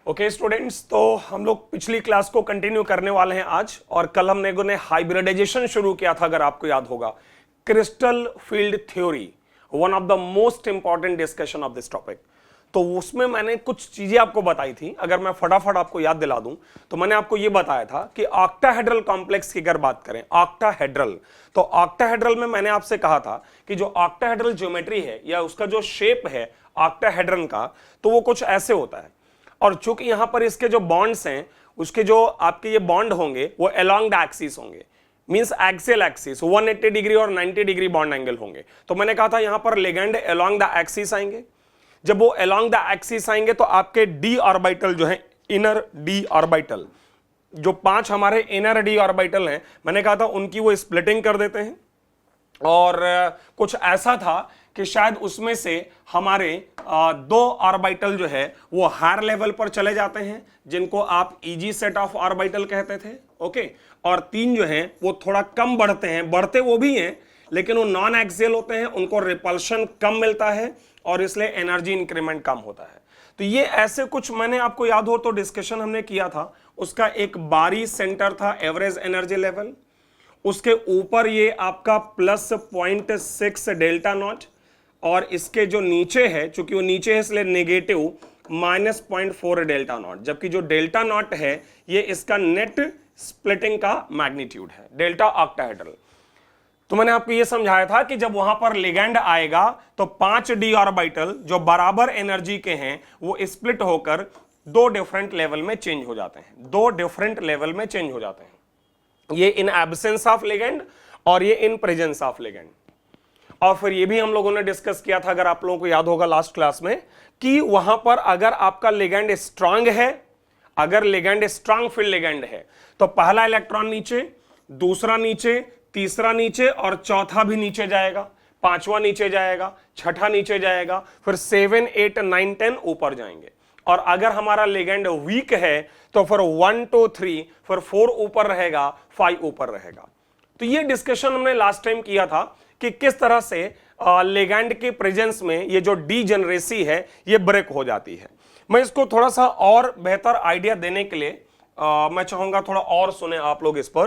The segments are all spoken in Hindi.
ओके स्टूडेंट्स, तो हम लोग पिछली क्लास को कंटिन्यू करने वाले हैं आज। और कल हमने हाइब्रिडाइजेशन शुरू किया था, अगर आपको याद होगा। Crystal field theory, one of the most important discussion of this topic. तो उसमें मैंने कुछ चीजें आपको बताई थी। अगर मैं फटाफट आपको याद दिला दूं तो मैंने आपको यह बताया था कि ऑक्टाहेड्रल कॉम्प्लेक्स की अगर बात करें, ऑक्टाहेड्रल, तो ऑक्टाहेड्रल में मैंने आपसे कहा था कि जो ऑक्टाहेड्रल ज्योमेट्री है या उसका जो शेप है ऑक्टाहेड्रन का, तो वो कुछ ऐसे होता है। और चूंकि यहां पर इसके जो बॉन्ड्स हैं, उसके जो आपके ये बॉन्ड होंगे वो अलोंग द एक्सिस होंगे, मींस एक्सियल एक्सिस 180 डिग्री और 90 डिग्री बॉन्ड एंगल होंगे। तो मैंने कहा था यहां पर लिगेंड अलोंग द एक्सिस आएंगे। जब वो अलोंग द एक्सिस आएंगे तो आपके डी ऑर्बिटल जो है, इनर डी ऑर्बिटल, जो 5 हमारे इनर डी ऑर्बिटल हैं, मैंने कहा था उनकी वो स्प्लिटिंग कर देते हैं। और कुछ ऐसा था कि शायद उसमें से हमारे 2 ऑर्बिटल जो है वो हायर लेवल पर चले जाते हैं, जिनको आप इजी सेट ऑफ ऑर्बिटल कहते थे। ओके, और 3 जो हैं वो थोड़ा कम बढ़ते हैं, बढ़ते वो भी हैं लेकिन वो नॉन एक्सियल होते हैं, उनको रिपल्शन कम मिलता है और इसलिए एनर्जी इंक्रीमेंट कम होता है। तो ये ऐसे कुछ, मैंने आपको याद हो तो डिस्कशन हमने किया था। उसका एक बारी सेंटर था, एवरेज एनर्जी लेवल, उसके ऊपर ये आपका +0.6 डेल्टा नॉट, और इसके जो नीचे है, चूंकि वो नीचे है इसलिए नेगेटिव -0.4 डेल्टा नॉट, जबकि जो डेल्टा नॉट है ये इसका नेट स्प्लिटिंग का मैग्नीट्यूड है, डेल्टा ऑक्टाहेड्रल। तो मैंने आपको ये समझाया था कि जब वहां पर लिगेंड आएगा तो 5 डी ऑर्बिटल जो बराबर एनर्जी के हैं वो स्प्लिट होकर 2 डिफरेंट लेवल में चेंज हो जाते हैं, 2 डिफरेंट लेवल में चेंज हो जाते हैं। ये इन एब्सेंस ऑफ लिगेंड और ये इन प्रेजेंस ऑफ लिगेंड। और फिर ये भी हम लोगों ने डिस्कस किया था, अगर आप लोगों को याद होगा लास्ट क्लास में, कि वहां पर अगर आपका लिगेंड स्ट्रांग है, अगर लिगेंड स्ट्रांग फील्ड लिगेंड है, तो पहला इलेक्ट्रॉन नीचे, दूसरा नीचे, तीसरा नीचे और चौथा भी नीचे जाएगा, 5वां नीचे जाएगा, 6ठा नीचे जाएगा, फिर 7, 8, 9, 10 ऊपर जाएंगे। और अगर हमारा लिगेंड वीक है तो फिर 1, 2, 3, फिर 4 ऊपर रहेगा, 5 ऊपर रहेगा। तो ये डिस्कशन हमने लास्ट टाइम किया था कि किस तरह से लिगेंड के प्रेजेंस में ये जो डीजेनरेसी है ये ब्रेक हो जाती है। मैं इसको थोड़ा सा और बेहतर आइडिया देने के लिए मैं चाहूंगा थोड़ा और सुने आप लोग इस पर।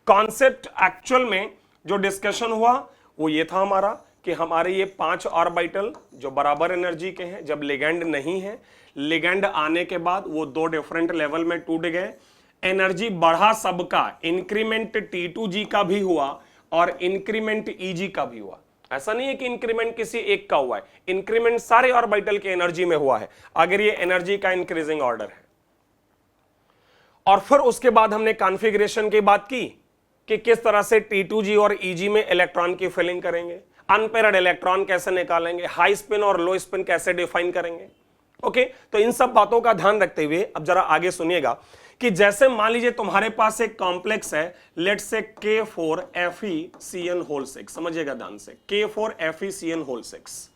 कॉन्सेप्ट एक्चुअल में जो डिस्कशन हुआ वो ये था हमारा कि हमारे ये 5 ऑर्बिटल जो बराबर एनर्जी के हैं, जब लिगेंड नहीं है, लिगेंड आने के बाद वो 2 डिफरेंट लेवल में टूट गए, एनर्जी बढ़ा सबका, इंक्रीमेंट T2G का भी हुआ और इंक्रीमेंट EG का भी हुआ। ऐसा नहीं है कि इंक्रीमेंट किसी एक का हुआ है, इंक्रीमेंट सारे ऑर्बिटल के एनर्जी में हुआ है, अगर ये एनर्जी का इंक्रीजिंग ऑर्डर है। और फिर उसके बाद हमने कॉन्फ़िगरेशन की बात की कि किस तरह से T2G और EG में इलेक्ट्रॉन की फिलिंग करेंगे, अनपेयर्ड इलेक्ट्रॉन कैसे निकालेंगे, हाई स्पिन और लो स्पिन कैसे डिफाइन करेंगे। ओके, तो इन सब बातों का ध्यान रखते हुए अब जरा आगे सुनिएगा कि जैसे मान लीजिए तुम्हारे पास एक कॉम्प्लेक्स है, लेट्स से K4FeCN6, समझिएगा ध्यान से, K4FeCN6।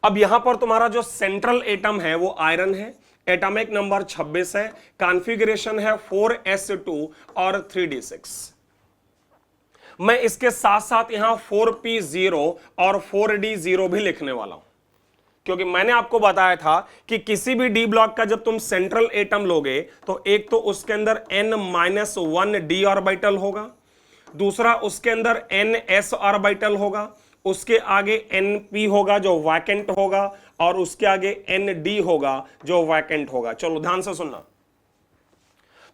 अब यहां पर तुम्हारा जो सेंट्रल एटम है वो आयरन है, एटॉमिक नंबर 26 है, कॉन्फ़िगरेशन है 4s2 और 3d6। मैं इसके साथ साथ यहां 4p0 और 4d0 भी लिखने वाला हूं, क्योंकि मैंने आपको बताया था कि किसी भी डी ब्लॉक का जब तुम सेंट्रल एटम लोगे तो एक तो उसके अंदर n-1 d ऑर्बिटल होगा, दूसरा उसके अंदर ns ऑर्बिटल होगा, उसके आगे np होगा जो वैकेंट होगा, और उसके आगे nd होगा जो वैकेंट होगा। चलो ध्यान से सुनना।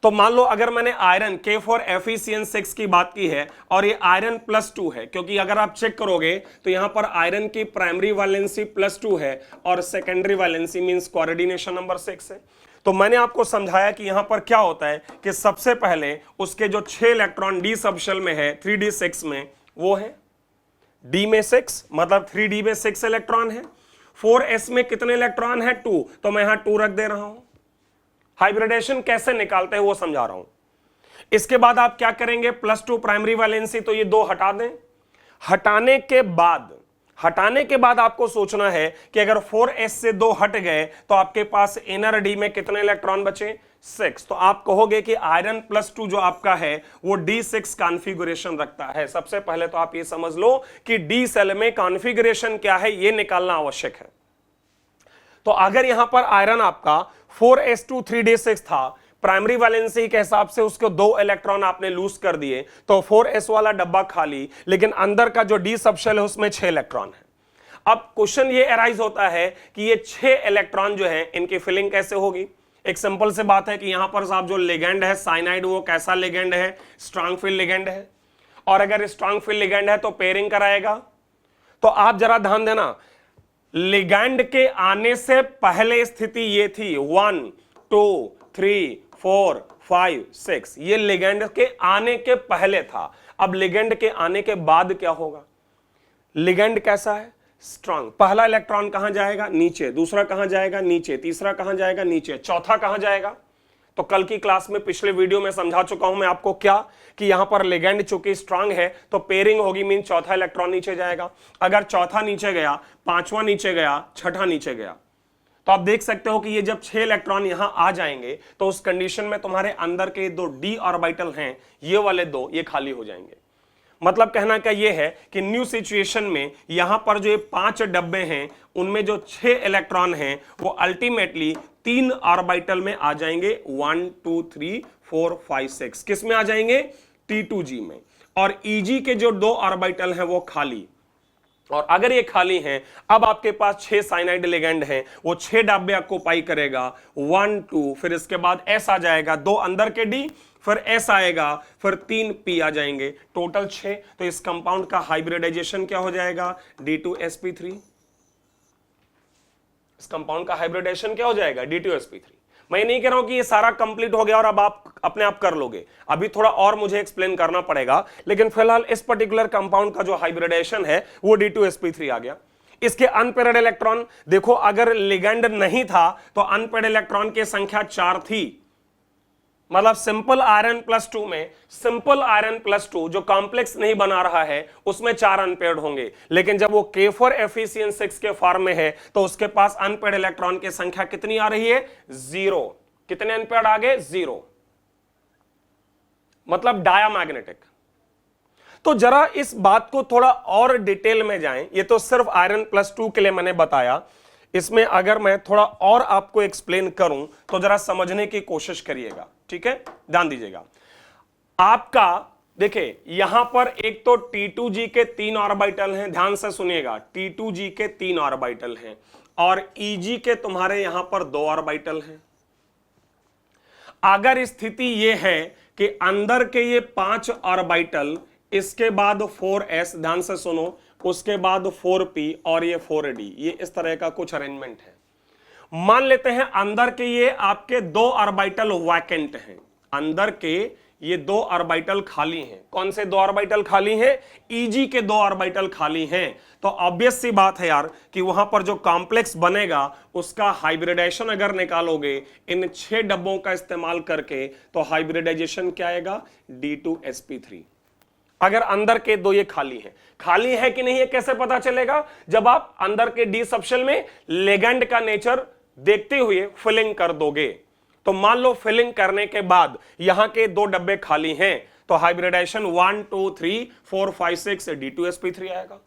तो मान लो अगर मैंने आयरन K4FeCN6 की बात की है और ये आयरन +2 है, क्योंकि अगर आप चेक करोगे तो यहां पर आयरन की प्राइमरी वैलेंसी +2 है और secondary valency means coordination number 6 है। तो मैंने आपको समझाया कि यहां पर क्या होता है कि सबसे पहले उसके जो 6 इलेक्ट्रॉन डी सबशेल में है 3d6 में, वो है d में 6, मतलब 3d में 6 इलेक्ट्रॉन है। 4s में कितने इलेक्ट्रॉन है? 2, तो मैं यहां 2 रख दे रहा हूं। हाइब्रिडेशन कैसे निकालते हैं वो समझा रहा हूं। इसके बाद आप क्या करेंगे, +2 प्राइमरी वैलेंसी, तो ये 2 हटा दें। हटाने के बाद आपको सोचना है कि अगर 4s से 2 हट गए तो आपके पास इनर डी में कितने इलेक्ट्रॉन बचे? 6। तो आप कहोगे कि आयरन +2 जो आपका है वो D6 कॉन्फ़िगरेशन रखता है। सबसे पहले तो आप ये समझ लो कि डी सेल में कॉन्फ़िगरेशन क्या है ये निकालना आवश्यक है। तो अगर यहां पर आयरन आपका 4s2 3d6 था, प्राइमरी वैलेंसी के हिसाब से उसको 2 इलेक्ट्रॉन आपने लूज कर दिए, तो 4s वाला डब्बा खाली, लेकिन अंदर का जो डी सबशेल है उसमें 6 इलेक्ट्रॉन है। अब क्वेश्चन ये अराइज होता है कि ये 6 इलेक्ट्रॉन जो है इनकी फिलिंग कैसे होगी। एक सिंपल से बात है कि यहां पर साहब जो लिगेंड है साइनाइड, वो कैसा लिगेंड है, स्ट्रांग फील्ड लिगेंड है, और अगर स्ट्रांग फील्ड लिगेंड है तो पेयरिंग कराएगा। तो आप जरा ध्यान देना, लिगेंड के आने से पहले स्थिति ये थी 1 2 3 4 5 6, ये लिगेंड के आने के पहले था। अब लिगेंड के आने के बाद क्या होगा, लिगेंड कैसा है, स्ट्रांग। पहला इलेक्ट्रॉन कहां जाएगा, नीचे, दूसरा कहां जाएगा, नीचे, तीसरा कहां जाएगा, नीचे, चौथा कहां जाएगा। तो कल की क्लास में पिछले वीडियो में समझा चुका हूं मैं आपको क्या, कि यहां पर लिगेंड चूंकि स्ट्रांग है तो पेयरिंग होगी, मीन चौथा इलेक्ट्रॉन नीचे जाएगा। अगर चौथा नीचे गया, पांचवा नीचे गया, छठा नीचे गया, तो आप देख सकते हो कि ये जब 6 इलेक्ट्रॉन यहां आ जाएंगे तो उस कंडीशन में तुम्हारे अंदर के 2 डी ऑर्बिटल हैं, ये वाले 2 ये खाली हो जाएंगे। मतलब कहना का ये है कि न्यू सिचुएशन में यहां पर जो ये 5 डब्बे हैं उनमें जो 6 इलेक्ट्रॉन हैं वो अल्टीमेटली 3 ऑर्बिटल में आ जाएंगे, 1 2 3 4 5 6, किस में आ जाएंगे, T2G में। और EG के जो 2 ऑर्बिटल हैं वो खाली, और अगर ये खाली हैं, अब आपके पास 6 साइनाइड लिगेंड हैं, वो 6 डब्बे ऑक्यूपाई करेगा, 1 2, फिर इसके बाद S आ जाएगा, 2 अंदर के D, फिर S आएगा, फिर 3 P आ जाएंगे, टोटल 6। तो इस कंपाउंड का हाइब्रिडाइजेशन क्या हो जाएगा, D2sp3। इस कंपाउंड का हाइब्रिडाइजेशन क्या हो जाएगा, D2sp3। मैं नहीं कह रहा हूं कि ये सारा कंप्लीट हो गया और अब आप अपने आप कर लोगे, अभी थोड़ा और मुझे एक्सप्लेन करना पड़ेगा, लेकिन फिलहाल इस पर्टिकुलर कंपाउंड का जो हाइब्रिडाइजेशन है वो D2sp3 आ गया। इसके अनपेयर्ड इलेक्ट्रॉन देखो, अगर लिगेंड नहीं था तो अनपेयर्ड इलेक्ट्रॉन की संख्या 4 थी। मतलब सिंपल आयरन प्लस 2 में, सिंपल आयरन प्लस 2 जो कॉम्प्लेक्स नहीं बना रहा है उसमें 4 अनपेयर्ड होंगे, लेकिन जब वो K4FeCN6 के फॉर्म में है तो उसके पास अनपेयर्ड इलेक्ट्रॉन की संख्या कितनी आ रही है, 0। कितने अनपेयर्ड आ गए, 0, मतलब डायामैग्नेटिक। तो जरा इस बात को थोड़ा और डिटेल में जाएं, ये तो सिर्फ आयरन प्लस 2 के लिए मैंने बताया, इसमें अगर मैं थोड़ा और आपको एक्सप्लेन करूं तो जरा समझने की कोशिश करिएगा, ठीक है, ध्यान दीजिएगा। आपका देखिए यहां पर एक तो T2G के 3 ऑर्बिटल हैं, ध्यान से सुनिएगा, T2G के 3 ऑर्बिटल हैं, और EG के तुम्हारे यहां पर 2 ऑर्बिटल हैं। अगर स्थिति यह है कि अंदर के ये 5 ऑर्बिटल, इसके बाद 4s, ध्यान से सुनो, उसके बाद 4p और ये 4d, ये इस तरह का कुछ अरेंजमेंट है। मान लेते हैं अंदर के ये आपके 2 ऑर्बिटल वैकेंट हैं, अंदर के ये 2 ऑर्बिटल खाली हैं। कौन से 2 ऑर्बिटल खाली हैं, EG के 2 ऑर्बिटल खाली हैं। तो ऑब्वियस सी बात है यार कि वहां पर जो कॉम्प्लेक्स बनेगा उसका हाइब्रिडाइजेशन अगर निकालोगे इन 6 डब्बों का इस्तेमाल करके, तो हाइब्रिडाइजेशन क्या आएगा, D2sp3। अगर अंदर के 2 ये खाली हैं, खाली है कि नहीं है कैसे पता चलेगा, जब आप अंदर के डी सबशेल में लिगेंड का नेचर देखते हुए फिलिंग कर दोगे। तो मान लो फिलिंग करने के बाद यहां के 2 डब्बे खाली हैं, तो हाइब्रिडाइजेशन 1 2 3 4 5 6 D2sp3 आएगा।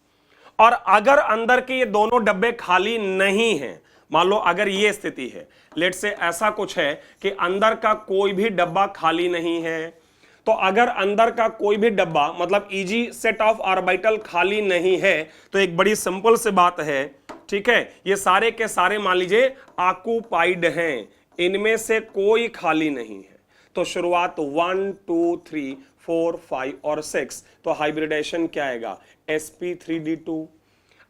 और अगर अंदर के ये दोनों डब्बे खाली नहीं हैं, मान लो अगर ये स्थिति है, लेट से ऐसा कुछ है कि अंदर का कोई भी डब्बा खाली नहीं है, तो अगर अंदर का कोई भी डब्बा मतलब EG सेट ऑफ ऑर्बिटल खाली नहीं है, तो एक बड़ी सिंपल सी बात है, ठीक है, ये सारे के सारे मान लीजिए ऑक्यूपाइड हैं, इनमें से कोई खाली नहीं है। तो शुरुआत 1 2 3 4 5 और 6, तो हाइब्रिडाइजेशन क्या आएगा, sp3d2।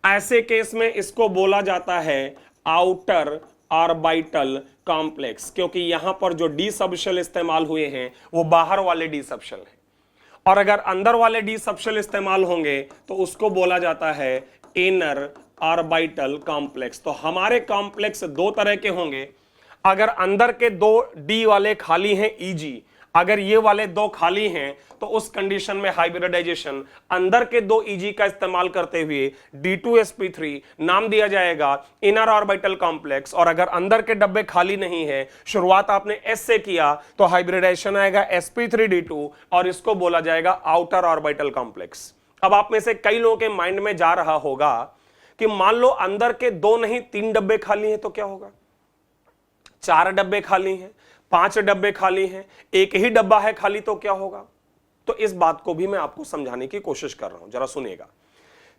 ऐसे केस में इसको बोला जाता है आउटर ऑर्बिटल कॉम्प्लेक्स, क्योंकि यहां पर जो डी सबशेल इस्तेमाल हुए हैं वो बाहर वाले डी सबशेल हैं, और अगर अंदर वाले डी सबशेल इस्तेमाल होंगे तो उसको बोला जाता है इनर ऑर्बिटल कॉम्प्लेक्स। तो हमारे कॉम्प्लेक्स 2 तरह के होंगे, अगर अंदर के 2 डी वाले खाली हैं EG, अगर ये वाले 2 खाली हैं, तो उस कंडीशन में हाइब्रिडाइजेशन अंदर के 2 EG का इस्तेमाल करते हुए D2sp3 नाम दिया जाएगा इनर ऑर्बिटल कॉम्प्लेक्स। और अगर अंदर के डब्बे खाली नहीं है, शुरुआत आपने S से किया, तो हाइब्रिडाइजेशन आएगा sp3d2 और इसको बोला जाएगा आउटर ऑर्बिटल कॉम्प्लेक्स। अब आप में से कई लोगों के माइंड में जा रहा होगा कि मान लो अंदर के 2 नहीं 3 डब्बे खाली हैं, तो क्या होगा, 4 डब्बे खाली हैं, 5 डब्बे खाली हैं, एक ही डब्बा है खाली, तो क्या होगा? तो इस बात को भी मैं आपको समझाने की कोशिश कर रहा हूं, जरा सुनिएगा।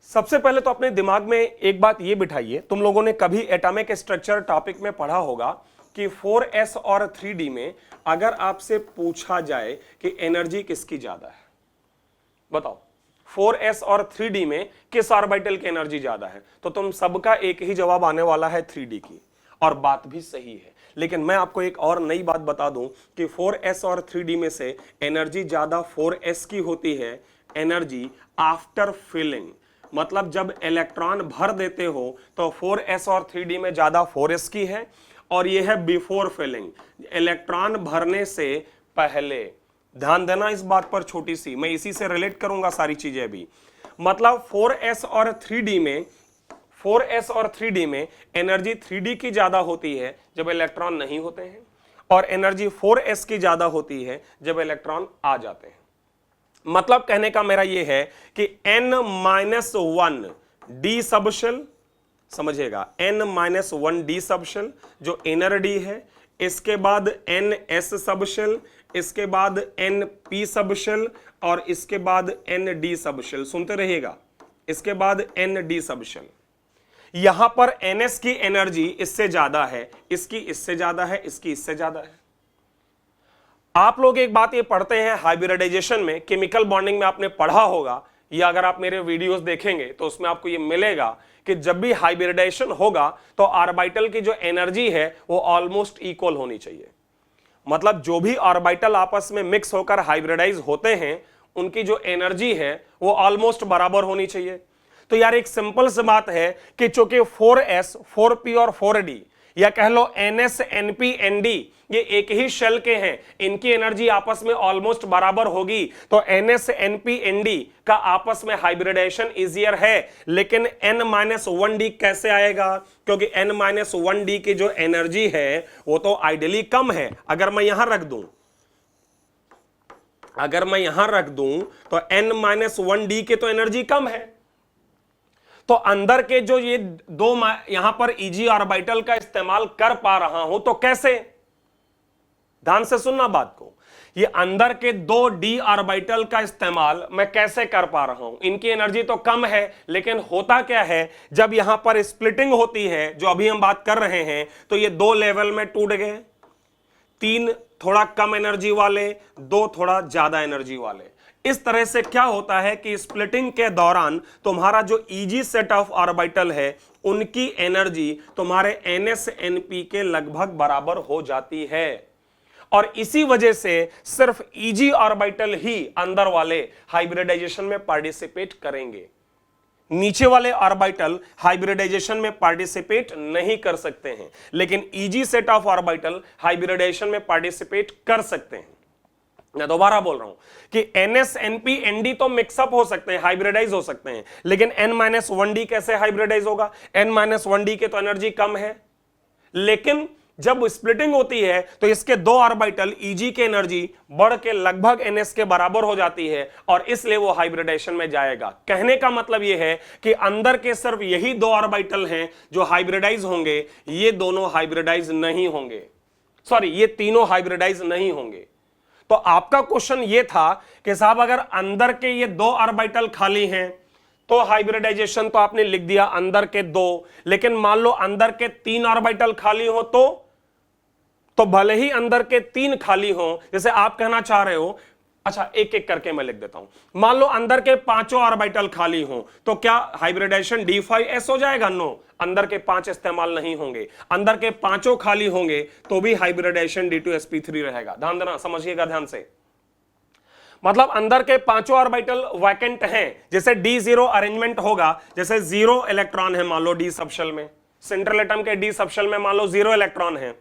सबसे पहले तो अपने दिमाग में एक बात ये बिठाइए, तुम लोगों ने कभी एटॉमिक स्ट्रक्चर टॉपिक में पढ़ा होगा कि 4s और 3d में अगर आपसे पूछा जाए कि एनर्जी किसकी ज्यादा है, बताओ 4s और 3d में किस ऑर्बिटल की एनर्जी ज्यादा है? तो तुम सबका एक ही जवाब आने वाला है 3d की, और बात भी सही है। लेकिन मैं आपको एक और नई बात बता दूं कि 4s और 3d में से एनर्जी ज्यादा 4s की होती है, एनर्जी आफ्टर फिलिंग, मतलब जब इलेक्ट्रॉन भर देते हो तो 4s और 3d में ज्यादा 4s की है, और यह है बिफोर फिलिंग, इलेक्ट्रॉन भरने से पहले। ध्यान देना इस बात पर, छोटी सी, मैं इसी से रिलेट करूंगा सारी चीजें भी। मतलब 4s और 3d में एनर्जी 3d की ज्यादा होती है जब इलेक्ट्रॉन नहीं होते हैं, और एनर्जी 4s की ज्यादा होती है जब इलेक्ट्रॉन आ जाते हैं। मतलब कहने का मेरा यह है कि n-1 d सबशेल, समझिएगा, n-1 d सबशेल जो इनर d है, इसके बाद ns सबशेल, इसके बाद np सबशेल, और इसके बाद nd सबशेल। सुनते रहिएगा, इसके बाद nd सबशेल। यहां पर ns की एनर्जी इससे ज्यादा है, इसकी इससे ज्यादा है, इसकी इससे ज्यादा है। आप लोग एक बात ये पढ़ते हैं हाइब्रिडाइजेशन में, केमिकल बॉन्डिंग में आपने पढ़ा होगा, या अगर आप मेरे वीडियोस देखेंगे तो उसमें आपको ये मिलेगा कि जब भी हाइब्रिडाइजेशन होगा तो ऑर्बिटल की जो एनर्जी है वो ऑलमोस्ट इक्वल होनी चाहिए। मतलब जो भी ऑर्बिटल आपस में मिक्स होकर हाइब्रिडाइज होते हैं उनकी जो एनर्जी है वो ऑलमोस्ट बराबर होनी चाहिए। तो यार एक सिंपल सी बात है कि चूंकि 4s, 4p और 4d, या कह लो ns, np, nd ये एक ही शेल के हैं, इनकी एनर्जी आपस में ऑलमोस्ट बराबर होगी, तो ns, np, nd का आपस में हाइब्रिडाइजेशन इजियर है। लेकिन n-1d कैसे आएगा? क्योंकि n-1d की जो एनर्जी है वो तो आइडियली कम है। अगर मैं यहां रख दूं तो n-1d की तो एनर्जी कम है, तो अंदर के जो ये दो यहां पर Eg ऑर्बिटल का इस्तेमाल कर पा रहा हूं, तो कैसे? ध्यान से सुनना बात को, ये अंदर के दो d ऑर्बिटल का इस्तेमाल मैं कैसे कर पा रहा हूं? इनकी एनर्जी तो कम है, लेकिन होता क्या है जब यहां पर स्प्लिटिंग होती है, जो अभी हम बात कर रहे हैं, तो ये दो लेवल में टूट गए, 3 थोड़ा कम एनर्जी वाले, 2 थोड़ा ज्यादा एनर्जी वाले। इस तरह से क्या होता है कि स्प्लिटिंग के दौरान तुम्हारा जो Eg सेट ऑफ ऑर्बिटल है उनकी एनर्जी तुम्हारे ns, np के लगभग बराबर हो जाती है, और इसी वजह से सिर्फ Eg ऑर्बिटल ही अंदर वाले हाइब्रिडाइजेशन में पार्टिसिपेट करेंगे। नीचे वाले ऑर्बिटल हाइब्रिडाइजेशन में पार्टिसिपेट नहीं कर सकते हैं, लेकिन Eg set of orbital hybridisation में पार्टिसिपेट कर सकते हैं। मैं दोबारा बोल रहा हूं कि ns, np, nd तो मिक्सअप हो सकते हैं, हाइब्रिडाइज हो सकते हैं, लेकिन n-1d कैसे हाइब्रिडाइज होगा? n-1d के तो एनर्जी कम है, लेकिन जब स्प्लिटिंग होती है तो इसके दो ऑर्बिटल Eg की एनर्जी बढ़ के लगभग ns के बराबर हो जाती है, और इसलिए वो हाइब्रिडाइजेशन में जाएगा। कहने का मतलब यह है कि अंदर के सिर्फ यही दो ऑर्बिटल हैं जो हाइब्रिडाइज होंगे, ये दोनों हाइब्रिडाइज नहीं होंगे, सॉरी ये तीनों हाइब्रिडाइज नहीं होंगे। तो आपका क्वेश्चन ये था कि साहब अगर अंदर के ये दो ऑर्बिटल खाली हैं तो हाइब्रिडाइजेशन तो आपने लिख दिया अंदर के दो, लेकिन मान लो अंदर के 3 ऑर्बिटल खाली हो तो भले ही अंदर के 3 खाली हो, जैसे आप कहना चाह रहे हो, अच्छा एक एक करके मैं लिख देता हूं। मान लो अंदर के 5 ऑर्बिटल खाली हो तो क्या हाइब्रिडाइजेशन d5s हो जाएगा? नो, अंदर के 5 इस्तेमाल नहीं होंगे। अंदर के 5 खाली होंगे तो भी हाइब्रिडाइजेशन d2sp3 रहेगा। ध्यान देना, समझिएगा ध्यान से। मतलब अंदर के 5 ऑर्बिटल वैकेंट हैं, जैसे d0 अरेंजमेंट होगा, जैसे 0 इलेक्ट्रॉन है मान लो d सबशेल में, सेंट्रल एटम के d सबशेल में मान लो 0 इलेक्ट्रॉन है,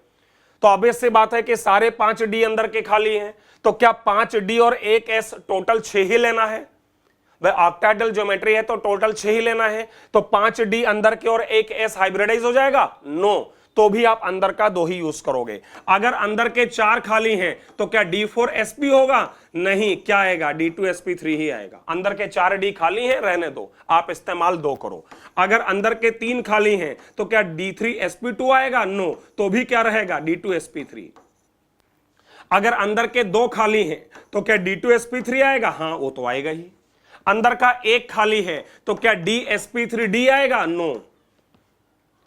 तो ऑब्वियस सी बात है कि सारे 5 d अंदर के खाली हैं, तो क्या 5 d और 1 s टोटल 6 ही लेना है? वह ऑक्टाहेड्रल ज्योमेट्री है तो टोटल 6 ही लेना है, तो 5 d अंदर के और 1 s हाइब्रिडाइज हो जाएगा? नो, तो भी आप अंदर का 2 ही यूज करोगे। अगर अंदर के 4 खाली हैं तो क्या D4sp होगा? नहीं, क्या आएगा? D2sp3 ही आएगा। अंदर के 4 D खाली हैं, रहने दो, आप इस्तेमाल 2 करो। अगर अंदर के 3 खाली हैं तो क्या D3sp2 आएगा? नो, तो भी क्या रहेगा? D2sp3। अगर अंदर के 2 खाली हैं तो क्या D2sp3 आएगा? हां, वो तो आएगा ही। अंदर का 1 खाली है तो क्या DsP3D आएगा? नो,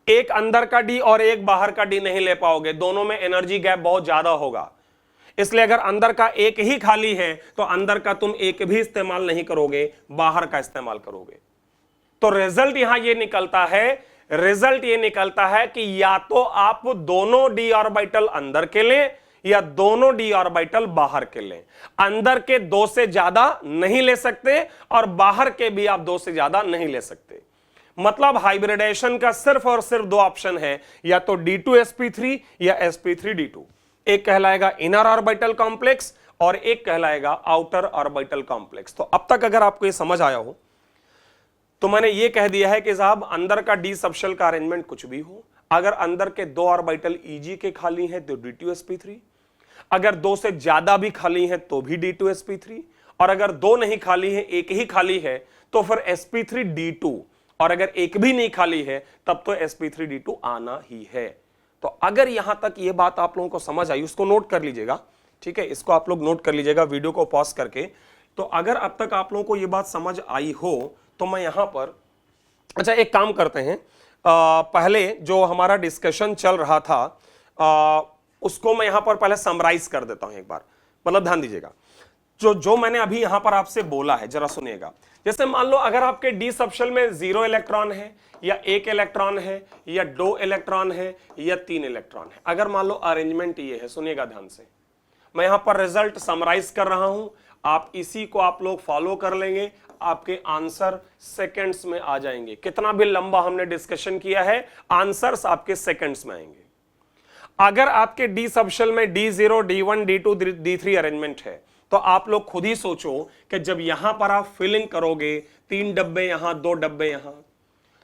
एक अंदर का D और एक बाहर का D नहीं ले पाओगे, दोनों में एनर्जी गैप बहुत ज्यादा होगा। इसलिए अगर अंदर का 1 ही खाली है तो अंदर का तुम 1 भी इस्तेमाल नहीं करोगे, बाहर का इस्तेमाल करोगे। तो रिजल्ट यहां ये निकलता है कि या तो आप दोनों D ऑर्बिटल अंदर के लें या दोनों D ऑर्बिटल बाहर के लें। अंदर के 2 से ज्यादा नहीं ले सकते और बाहर के भी आप 2 से ज्यादा नहीं ले सकते। मतलब हाइब्रिडेशन का सिर्फ और सिर्फ 2 ऑप्शन है, या तो D2sp3 या sp3d2। एक कहलाएगा इनर ऑर्बिटल कॉम्प्लेक्स और एक कहलाएगा आउटर ऑर्बिटल कॉम्प्लेक्स। तो अब तक अगर आपको ये समझ आया हो तो मैंने ये कह दिया है कि साहब अंदर का D सबशेल का अरेंजमेंट कुछ भी हो, अगर अंदर के 2 ऑर्बिटल Eg के खाली हैं तो D2sp3, अगर 2 से ज्यादा भी खाली हैं तो भी D2sp3, और अगर 2 नहीं खाली है, 1 ही खाली है तो फिर sp3d2, और अगर 1 भी नहीं खाली है तब तो sp3d2 आना ही है। तो अगर यहां तक ये बात आप लोगों को समझ आई, उसको नोट कर लीजिएगा, ठीक है, इसको आप लोग नोट कर लीजिएगा वीडियो को पॉज करके। तो अगर अब तक आप लोगों को ये बात समझ आई हो तो मैं यहां पर, अच्छा एक काम करते हैं, पहले जो हमारा डिस्कशन चल रहा था उसको मैं यहां पर पहले समराइज कर देता हूं एक बार, मतलब ध्यान दीजिएगा। जो मैंने अभी यहां पर आपसे बोला है जरा सुनिएगा। जैसे मान लो अगर आपके D सबशेल में 0 इलेक्ट्रॉन है या 1 इलेक्ट्रॉन है या 2 इलेक्ट्रॉन है या 3 इलेक्ट्रॉन है, अगर मान लो अरेंजमेंट ये है, सुनिएगा ध्यान से, मैं यहां पर रिजल्ट समराइज कर रहा हूं, आप इसी को आप लोग फॉलो कर लेंगे, आपके आंसर सेकंड्स में आ जाएंगे। कितना भी लंबा हमने डिस्कशन किया है, आंसर्स आपके सेकंड्स में आएंगे। अगर आपके D सबशेल में D0, D1, D2, D3 arrangement है तो आप लोग खुद ही सोचो कि जब यहां पर आप फिलिंग करोगे, 3 डब्बे यहां, 2 डब्बे यहां,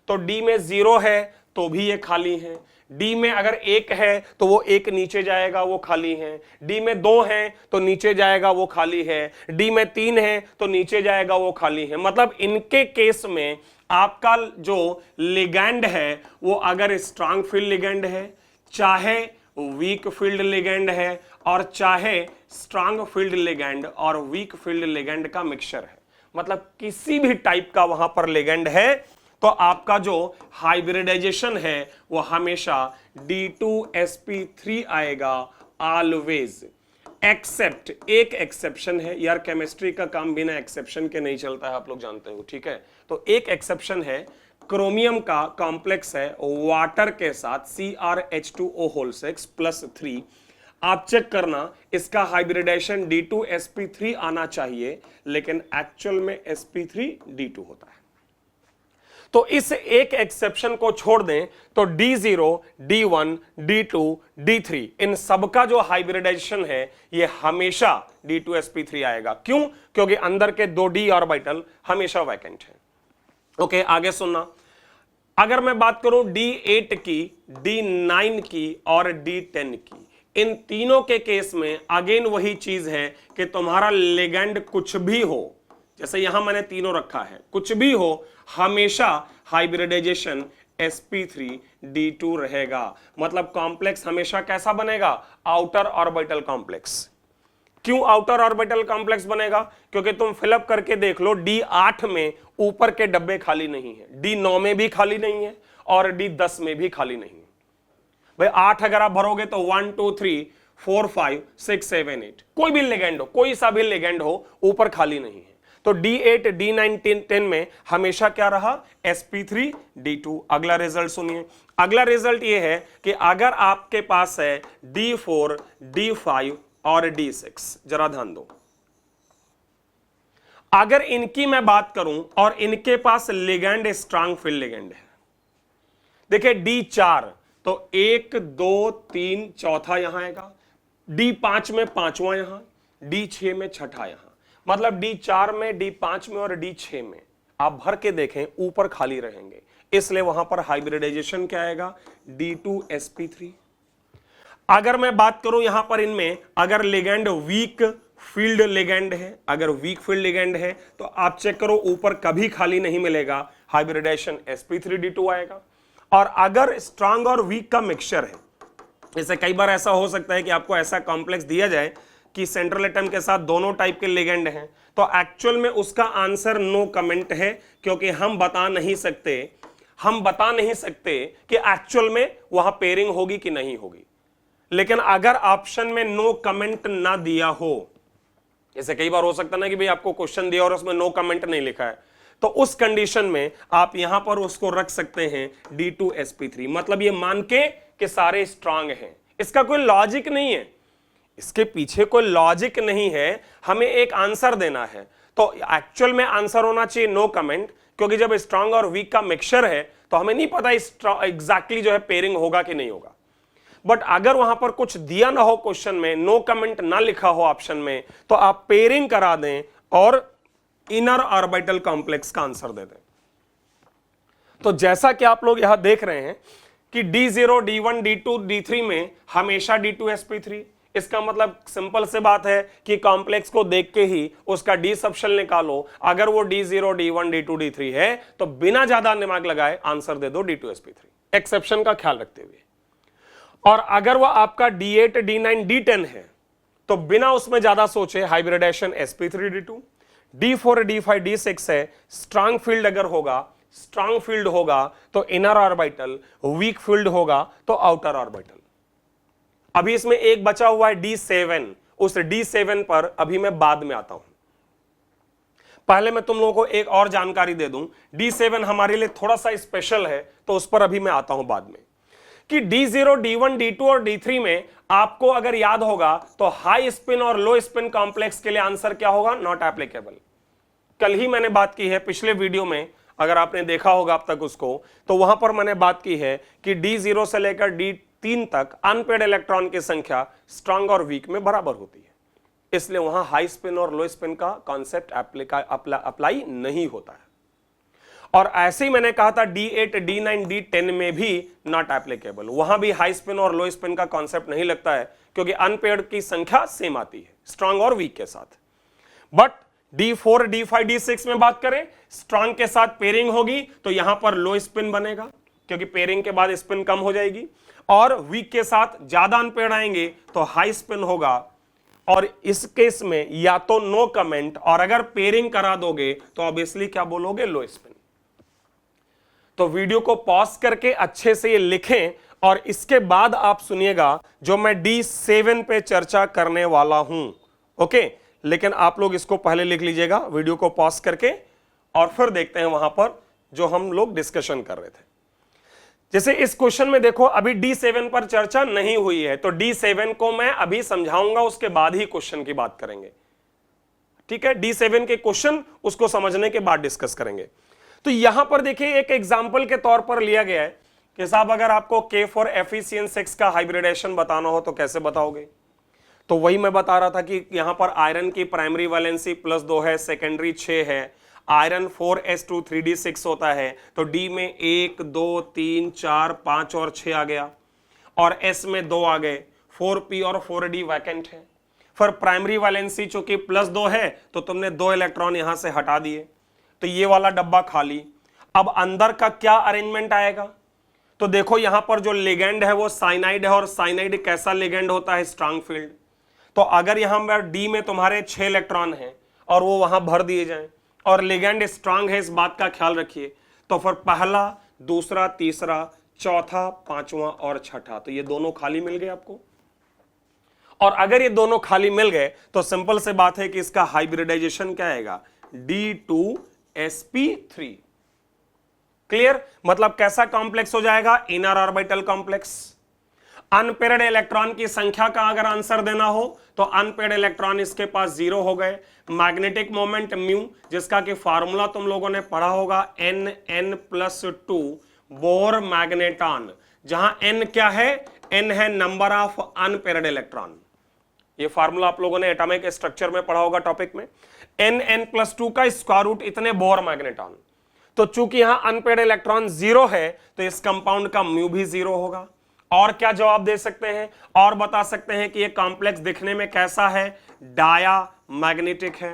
तो D में 0 है तो भी ये खाली है, D में अगर 1 है तो वो 1 नीचे जाएगा, वो खाली है, D में 2 है तो नीचे जाएगा, वो खाली है, D में 3 है तो नीचे जाएगा, वो खाली है। मतलब इनके केस में आपका जो लिगैंड है वो अगर स्ट्रांग फील्ड लिगैंड है, चाहे वीक फील्ड लिगैंड है, और चाहे स्ट्रांग फील्ड लिगैंड और वीक फील्ड लिगैंड का मिक्सचर है, मतलब किसी भी टाइप का वहां पर लिगैंड है, तो आपका जो हाइब्रिडाइजेशन है वो हमेशा D2sp3 आएगा ऑलवेज। एक्सेप्ट, एक एक्सेप्शन है यार, केमिस्ट्री का काम बिना एक्सेप्शन के नहीं चलता है, आप लोग जानते हो, ठीक है। तो एक एक्सेप्शन है, क्रोमियम का कॉम्प्लेक्स है वाटर के साथ CrH2O6+3, आप चेक करना इसका हाइब्रिडेशन D2sp3 आना चाहिए, लेकिन एक्चुअल में sp3d2 होता है। तो इस एक एक्सेप्शन को छोड़ दें तो D0, D1, D2, D3 इन सबका जो हाइब्रिडाइजेशन है ये हमेशा D2sp3 आएगा। क्यों? क्योंकि अंदर के 2 D ऑर्बिटल हमेशा वैकेंट है। ओके, आगे सुनना। अगर मैं बात करूं D8 की, D9 की और D10 की, इन तीनों के केस में अगेन वही चीज है कि तुम्हारा लिगैंड कुछ भी हो, जैसे यहां मैंने तीनों रखा है, कुछ भी हो, हमेशा हाइब्रिडाइजेशन sp3d2 रहेगा। मतलब कॉम्प्लेक्स हमेशा कैसा बनेगा? Outer orbital complex. क्यों आउटर ऑर्बिटल कॉम्प्लेक्स बनेगा? क्योंकि तुम फिलअप करके देख लो, D8 में ऊपर के डब्बे खाली नहीं है, D9 में भी खाली नहीं है और D10 में भी खाली नहीं है। भाई 8 अगर आप भरोगे तो 1 2 3 4 5 6 7 8, कोई भी लिगैंड हो, कोई सा भी लिगैंड हो, ऊपर खाली नहीं है। तो D8, D9, 10 में हमेशा क्या रहा? sp3d2। अगला रिजल्ट सुनिए। अगला रिजल्ट ये है कि अगर आपके पास है D4, D5 और D6, जरा ध्यान दो, अगर इनकी मैं बात करूं और इनके पास लिगैंड स्ट्रांग फील्ड लिगैंड है, देखिए D4 तो 1 2 3 चौथा यहां आएगा, D5 में पांचवा यहां, D6 में छठा यहां। मतलब D4 में, D5 में और D6 में आप भर के देखें ऊपर खाली रहेंगे, इसलिए वहां पर हाइब्रिडाइजेशन क्या आएगा, D2sp3। अगर मैं बात करूं यहां पर इनमें, अगर लिगेंड वीक फील्ड लिगेंड है, अगर वीक फील्ड लिगेंड है तो आप चेक करो ऊपर कभी खाली नहीं मिलेगा, हाइब्रिडाइजेशन sp3d2 आएगा। और अगर स्ट्रांग और वीक का मिक्सचर है, जैसे कई बार ऐसा हो सकता है कि आपको ऐसा कॉम्प्लेक्स दिया जाए कि सेंट्रल एटम के साथ दोनों टाइप के लिगेंड हैं, तो एक्चुअल में उसका आंसर नो कमेंट है, क्योंकि हम बता नहीं सकते कि एक्चुअल में वहां पेयरिंग होगी कि नहीं होगी। लेकिन अगर ऑप्शन में नो कमेंट ना दिया हो, जैसे कई बार हो सकता ना कि भाई आपको क्वेश्चन दिया और उसमें नो कमेंट नहीं लिखा है, तो उस कंडीशन में आप यहां पर उसको रख सकते हैं D2sp3, मतलब ये मान के कि सारे स्ट्रांग हैं। इसका कोई लॉजिक नहीं है, इसके पीछे कोई लॉजिक नहीं है, हमें एक आंसर देना है। तो एक्चुअल में आंसर होना चाहिए नो कमेंट, क्योंकि जब स्ट्रांग और वीक का मिक्सचर है तो हमें नहीं पता एग्जैक्टली जो है पेयरिंग होगा कि नहीं होगा। बट अगर वहां पर कुछ दिया ना हो क्वेश्चन में, नो कमेंट ना लिखा हो ऑप्शन में, तो आप पेयरिंग करा दें और इनर ऑर्बिटल कॉम्प्लेक्स का आंसर दे दें। तो जैसा कि आप लोग यहां देख रहे हैं कि D0, D1, D2, D3 में हमेशा D2sp3, इसका मतलब सिंपल से बात है कि कॉम्प्लेक्स को देख के ही उसका डी सबशेल निकालो। अगर वो D0, D1, D2, D3 है तो बिना ज्यादा दिमाग लगाए आंसर दे दो D2sp3, एक्सेप्शन का ख्याल रखते हुए। और अगर वह आपका D8, D9, D10 है तो बिना उसमें ज्यादा सोचे hybridisation sp3d2। D4, D5, D6 है, स्ट्रांग फील्ड अगर होगा, स्ट्रांग फील्ड होगा तो इनर ऑर्बिटल, वीक फील्ड होगा तो आउटर ऑर्बिटल। अभी इसमें एक बचा हुआ है D7, उस D7 पर अभी मैं बाद में आता हूं। पहले मैं तुम लोगों को एक और जानकारी दे दूं, D7 हमारे लिए थोड़ा सा स्पेशल है, तो उस पर अभी मैं आता हूं बाद में, कि D0, D1, D2 और D3 में आपको अगर याद होगा तो हाई स्पिन और लो स्पिन कॉम्प्लेक्स के लिए आंसर क्या होगा, नॉट एप्लीकेबल। कल ही मैंने बात की है पिछले वीडियो में, अगर आपने देखा होगा अब तक उसको, तो वहां पर मैंने बात की है कि D0 से लेकर D3 तक अनपेड इलेक्ट्रॉन की संख्या स्ट्रांग और वीक में बराबर होती है, इसलिए वहां हाई स्पिन और लो स्पिन का कॉन्सेप्ट अप्लाई नहीं होता है। और ऐसे ही मैंने कहा था D8, D9, D10 में भी नॉट एप्लीकेबल, वहां भी हाई स्पिन और लो स्पिन का कॉन्सेप्ट नहीं लगता है, क्योंकि अनपेड की संख्या सेम आती है स्ट्रांग और वीक के साथ। बट D4, D5, D6 में बात करें, स्ट्रांग के साथ पेयरिंग होगी तो यहां पर लो स्पिन बनेगा, क्योंकि पेयरिंग के बाद स्पिन कम हो जाएगी, और वीक के साथ ज्यादा अनपेड आएंगे तो हाई स्पिन होगा। और इस केस में या तो नो कमेंट, और अगर पेयरिंग करा दोगे तो ऑब्वियसली क्या बोलोगे, लो स्पिन। तो वीडियो को पॉज करके अच्छे से ये लिखें और इसके बाद आप सुनिएगा जो मैं D7 पे चर्चा करने वाला हूं। ओके, लेकिन आप लोग इसको पहले लिख लीजिएगा वीडियो को पॉज करके, और फिर देखते हैं वहां पर जो हम लोग डिस्कशन कर रहे थे। जैसे इस क्वेश्चन में देखो, अभी D7 पर चर्चा नहीं हुई है, तो D7 को मैं अभी समझाऊंगा, उसके बाद ही क्वेश्चन की बात करेंगे। ठीक है, D7 के क्वेश्चन उसको समझने के बाद डिस्कस करेंगे। तो यहां पर देखिए एक एग्जाम्पल के तौर पर लिया गया है कि साहब अगर आपको K4 FeCN6 का हाइब्रिडेशन बताना हो तो कैसे बताओगे। तो वही मैं बता रहा था कि यहां पर आयरन की प्राइमरी वैलेंसी +2 है, सेकेंडरी 6 है, आयरन 4s2 3d6 होता है, तो D में 1 2 3 4 5 और 6 आ गया, और S में 2 आ गए, 4p और 4d वैकेंट है। फिर प्राइमरी वैलेंसी चूंकि +2 है तो तुमने 2 इलेक्ट्रॉन यहां से हटा दिए, तो ये वाला डब्बा खाली। अब अंदर का क्या अरेंजमेंट आएगा, तो देखो यहां पर जो लिगेंड है वो साइनाइड है, और साइनाइड कैसा लिगेंड होता है, स्ट्रांग फील्ड। तो अगर यहां पर D में तुम्हारे 6 इलेक्ट्रॉन हैं और वो वहां भर दिए जाएं और लिगेंड स्ट्रांग है, इस बात का ख्याल रखिए, तो फिर पहला, दूसरा, तीसरा, चौथा, पांचवा और छठा, तो ये दोनों खाली मिल गए आपको। और अगर ये दोनों खाली मिल गए तो सिंपल से बात है कि इसका हाइब्रिडाइजेशन क्या आएगा, D2sp3। क्लियर, मतलब कैसा कॉम्प्लेक्स हो जाएगा, inner orbital complex. Unpaired electron की संख्या का अगर आंसर देना हो तो अनपेयर्ड इलेक्ट्रॉन इसके पास 0 हो गए। मैग्नेटिक मोमेंट म्यू, जिसका कि फार्मूला तुम लोगों ने पढ़ा होगा, Nn+2 बोर मैग्नेटॉन, जहां N क्या है, N है नंबर ऑफ अनपेयर्ड इलेक्ट्रॉन। ये फार्मूला आप लोगों ने एटॉमिक स्ट्रक्चर में पढ़ा होगा टॉपिक में। Nn+2 का स्क्वायर रूट इतने बोर मैग्नेटॉन। तो चूंकि यहां अनपेड इलेक्ट्रॉन 0 है तो इस कंपाउंड का म्यू भी 0 होगा। और क्या जवाब दे सकते हैं, और बता सकते हैं कि ये कॉम्प्लेक्स दिखने में कैसा है, डाया मैग्नेटिक है।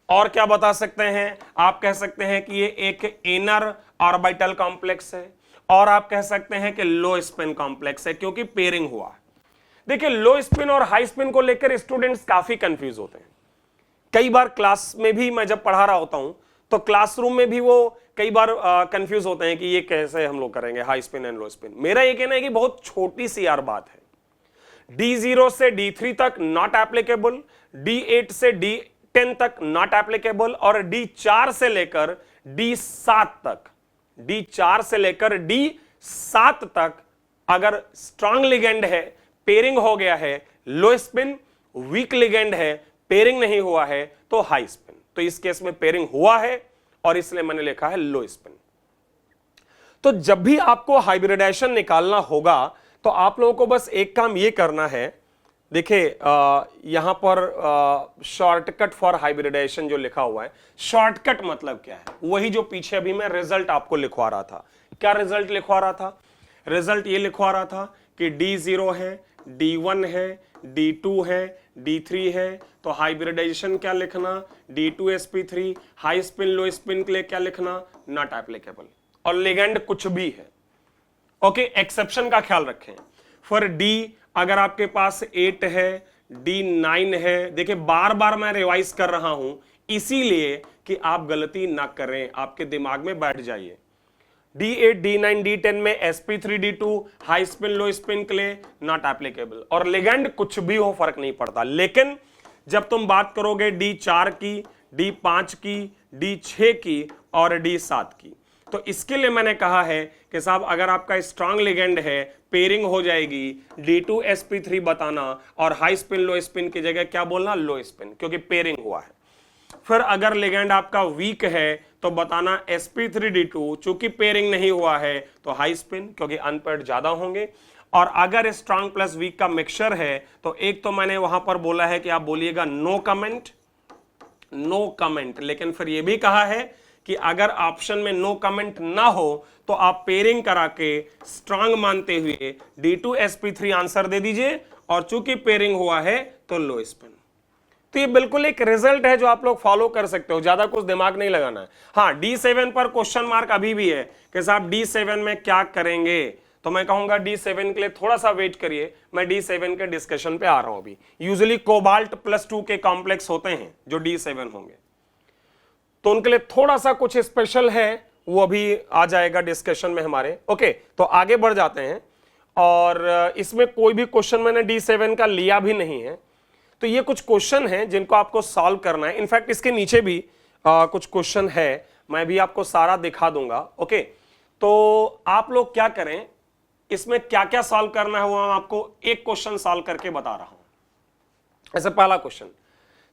और क्या बता सकते हैं, आप कह सकते हैं कि ये एक इनर ऑर्बिटल कॉम्प्लेक्स है, और आप कह सकते हैं कि लो स्पिन कॉम्प्लेक्स है क्योंकि पेयरिंग हुआ है। देखिए लो स्पिन और हाई स्पिन को लेकर स्टूडेंट्स काफी कंफ्यूज होते हैं। कई बार क्लास में भी मैं जब पढ़ा रहा होता हूं तो क्लासरूम में भी वो कई बार कंफ्यूज होते हैं कि ये कैसे हम लोग करेंगे high spin and low spin. मेरा ये कहना है कि बहुत छोटी सी यार बात है, D0 से D3 तक नॉट एप्लीकेबल, D8 से D10 तक नॉट एप्लीकेबल, और D4 से लेकर D7 तक, D4 से लेकर D7 तक अगर स्ट्रांग लिगेंड है, पेयरिंग हो गया है, लो स्पिन, वीक लिगेंड है, पेयरिंग नहीं हुआ है तो हाई स्पिन। तो इस केस में पेयरिंग हुआ है और इसलिए मैंने लिखा है लो स्पिन। तो जब भी आपको हाइब्रिडाइजेशन निकालना होगा तो आप लोगों को बस एक काम ये करना है, देखिए यहां पर शॉर्टकट फॉर हाइब्रिडाइजेशन जो लिखा हुआ है, शॉर्टकट मतलब क्या है, वही जो पीछे अभी मैं रिजल्ट आपको लिखवा रहा था। क्या रिजल्ट लिखवा रहा था, रिजल्ट ये लिखवा रहा था कि D0 है, D1 है, D2 है, D3 है, तो हाइब्रिडाइजेशन क्या लिखना, D2sp3, हाई स्पिन लो स्पिन के लिए क्या लिखना, नॉट एप्लीकेबल, और लिगेंड कुछ भी है। ओके, एक्सेप्शन का ख्याल रखें। फॉर D अगर आपके पास 8 है, D9 है, देखिए बार बार मैं रिवाइज कर रहा हूं इसीलिए कि आप गलती ना करें, आपके दिमाग में बैठ जाइए। D8, D9, D10 में sp3, D2 हाई स्पिन लो स्पिन के लिए नॉट एप्लीकेबल, और लिगेंड कुछ भी हो फर्क नहीं पड़ता। लेकिन जब तुम बात करोगे D4 की, D5 की, D6 की और D7 की, तो इसके लिए मैंने कहा है कि साहब अगर आपका स्ट्रांग लिगेंड है, पेयरिंग हो जाएगी, D2sp3 बताना, और हाई स्पिन लो स्पिन की जगह क्या बोलना, लो स्पिन, क्योंकि पेयरिंग हुआ है। फिर अगर लिगेंड आपका वीक है तो बताना sp3d2, चूंकि पेयरिंग नहीं हुआ है तो हाई स्पिन, क्योंकि अनपेयर्ड ज्यादा होंगे। और अगर स्ट्रांग प्लस वीक का मिक्सचर है तो एक तो मैंने वहां पर बोला है कि आप बोलिएगा नो कमेंट, नो कमेंट, लेकिन फिर यह भी कहा है कि अगर ऑप्शन में नो कमेंट ना हो तो आप पेयरिंग करा के स्ट्रांग मानते हुए D2sp3 आंसर दे दीजिए, और चूंकि पेयरिंग हुआ है तो लो स्पिन। तो ये बिल्कुल एक रिजल्ट है जो आप लोग फॉलो कर सकते हो, ज्यादा कुछ दिमाग नहीं लगाना है। हाँ, D7 पर क्वेश्चन मार्क अभी भी है कि साहब D7 में क्या करेंगे, तो मैं कहूंगा D7 के लिए थोड़ा सा वेट करिए, मैं D7 के डिस्कशन पे आ रहा हूं अभी। यूजुअली कोबाल्ट +2 के कॉम्प्लेक्स होते हैं जो D7 होंगे, तो उनके लिए थोड़ा सा कुछ स्पेशल है, वो अभी आ जाएगा डिस्कशन में हमारे। ओके, तो आगे बढ़ जाते हैं, और इसमें कोई भी क्वेश्चन मैंने D7 का लिया भी नहीं है। तो ये कुछ क्वेश्चन हैं जिनको आपको सॉल्व करना है। इनफैक्ट इसके नीचे भी कुछ क्वेश्चन है, मैं भी आपको सारा दिखा दूंगा। ओके, तो आप लोग क्या करें, इसमें क्या क्या सॉल्व करना है वो मैं आपको एक क्वेश्चन सॉल्व करके बता रहा हूं। ऐसे पहला क्वेश्चन,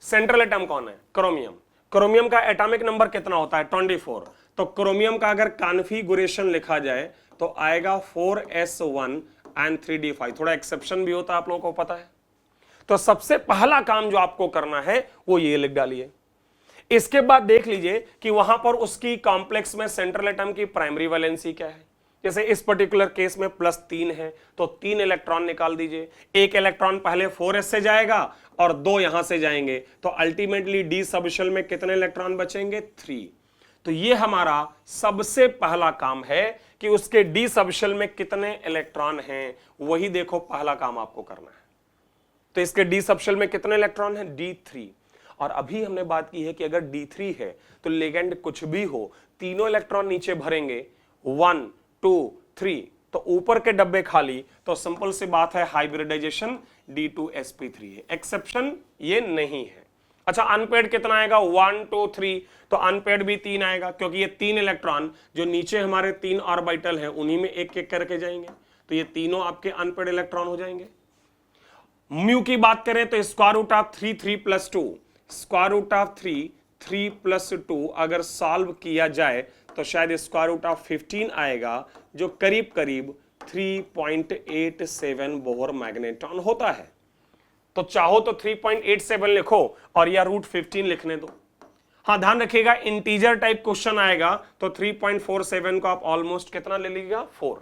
सेंट्रल एटम कौन है, क्रोमियम। क्रोमियम का एटॉमिक नंबर कितना होता है, 24। तो क्रोमियम का अगर कॉन्फ़िगरेशन लिखा जाए तो आएगा 4s1 and 3d5। थोड़ा एक्सेप्शन भी होता है, आप लोगों को पता है। तो सबसे पहला काम जो आपको करना है वो ये लिख डालिए। इसके बाद देख लीजिए कि वहां पर उसकी कॉम्प्लेक्स में सेंट्रल एटम की प्राइमरी वैलेंसी क्या है। जैसे इस पर्टिकुलर केस में +3 है तो 3 इलेक्ट्रॉन निकाल दीजिए। एक इलेक्ट्रॉन पहले 4s से जाएगा और 2 यहां से जाएंगे, तो अल्टीमेटली डी सबशेल में कितने इलेक्ट्रॉन बचेंगे, 3। तो ये हमारा सबसे पहला काम है कि उसके डी सबशेल में कितने इलेक्ट्रॉन हैं, वही देखो पहला काम आपको करना है। तो इसके डी सबशेल में कितने इलेक्ट्रॉन हैं, D3। और अभी हमने बात की है कि अगर D3 है तो लिगेंड कुछ भी हो, तीनों इलेक्ट्रॉन नीचे भरेंगे, 1 2 3, तो ऊपर के डब्बे खाली, तो सिंपल सी बात है हाइब्रिडाइजेशन D2sp3 है। एक्सेप्शन ये नहीं है। अच्छा, अनपेड कितना आएगा, 1 2 3, तो अनपेड भी 3 आएगा, क्योंकि ये 3 इलेक्ट्रॉन जो नीचे हमारे 3 ऑर्बिटल हैं उन्हीं में एक एक करके जाएंगे, तो ये तीनों आपके अनपेड इलेक्ट्रॉन हो जाएंगे। म्यू की बात करें तो square root of 3 3 + 2, square root of 3 3 + 2 अगर सॉल्व किया जाए तो शायद स्क्वायर रूट ऑफ 15 आएगा, जो करीब करीब 3.87 बोहर मैग्नेट्रॉन होता है। तो चाहो तो 3.87 लिखो और या √15 लिखने दो। हाँ ध्यान रखिएगा, इंटीजर टाइप क्वेश्चन आएगा तो 3.47 को आप ऑलमोस्ट कितना ले लीजिएगा 4,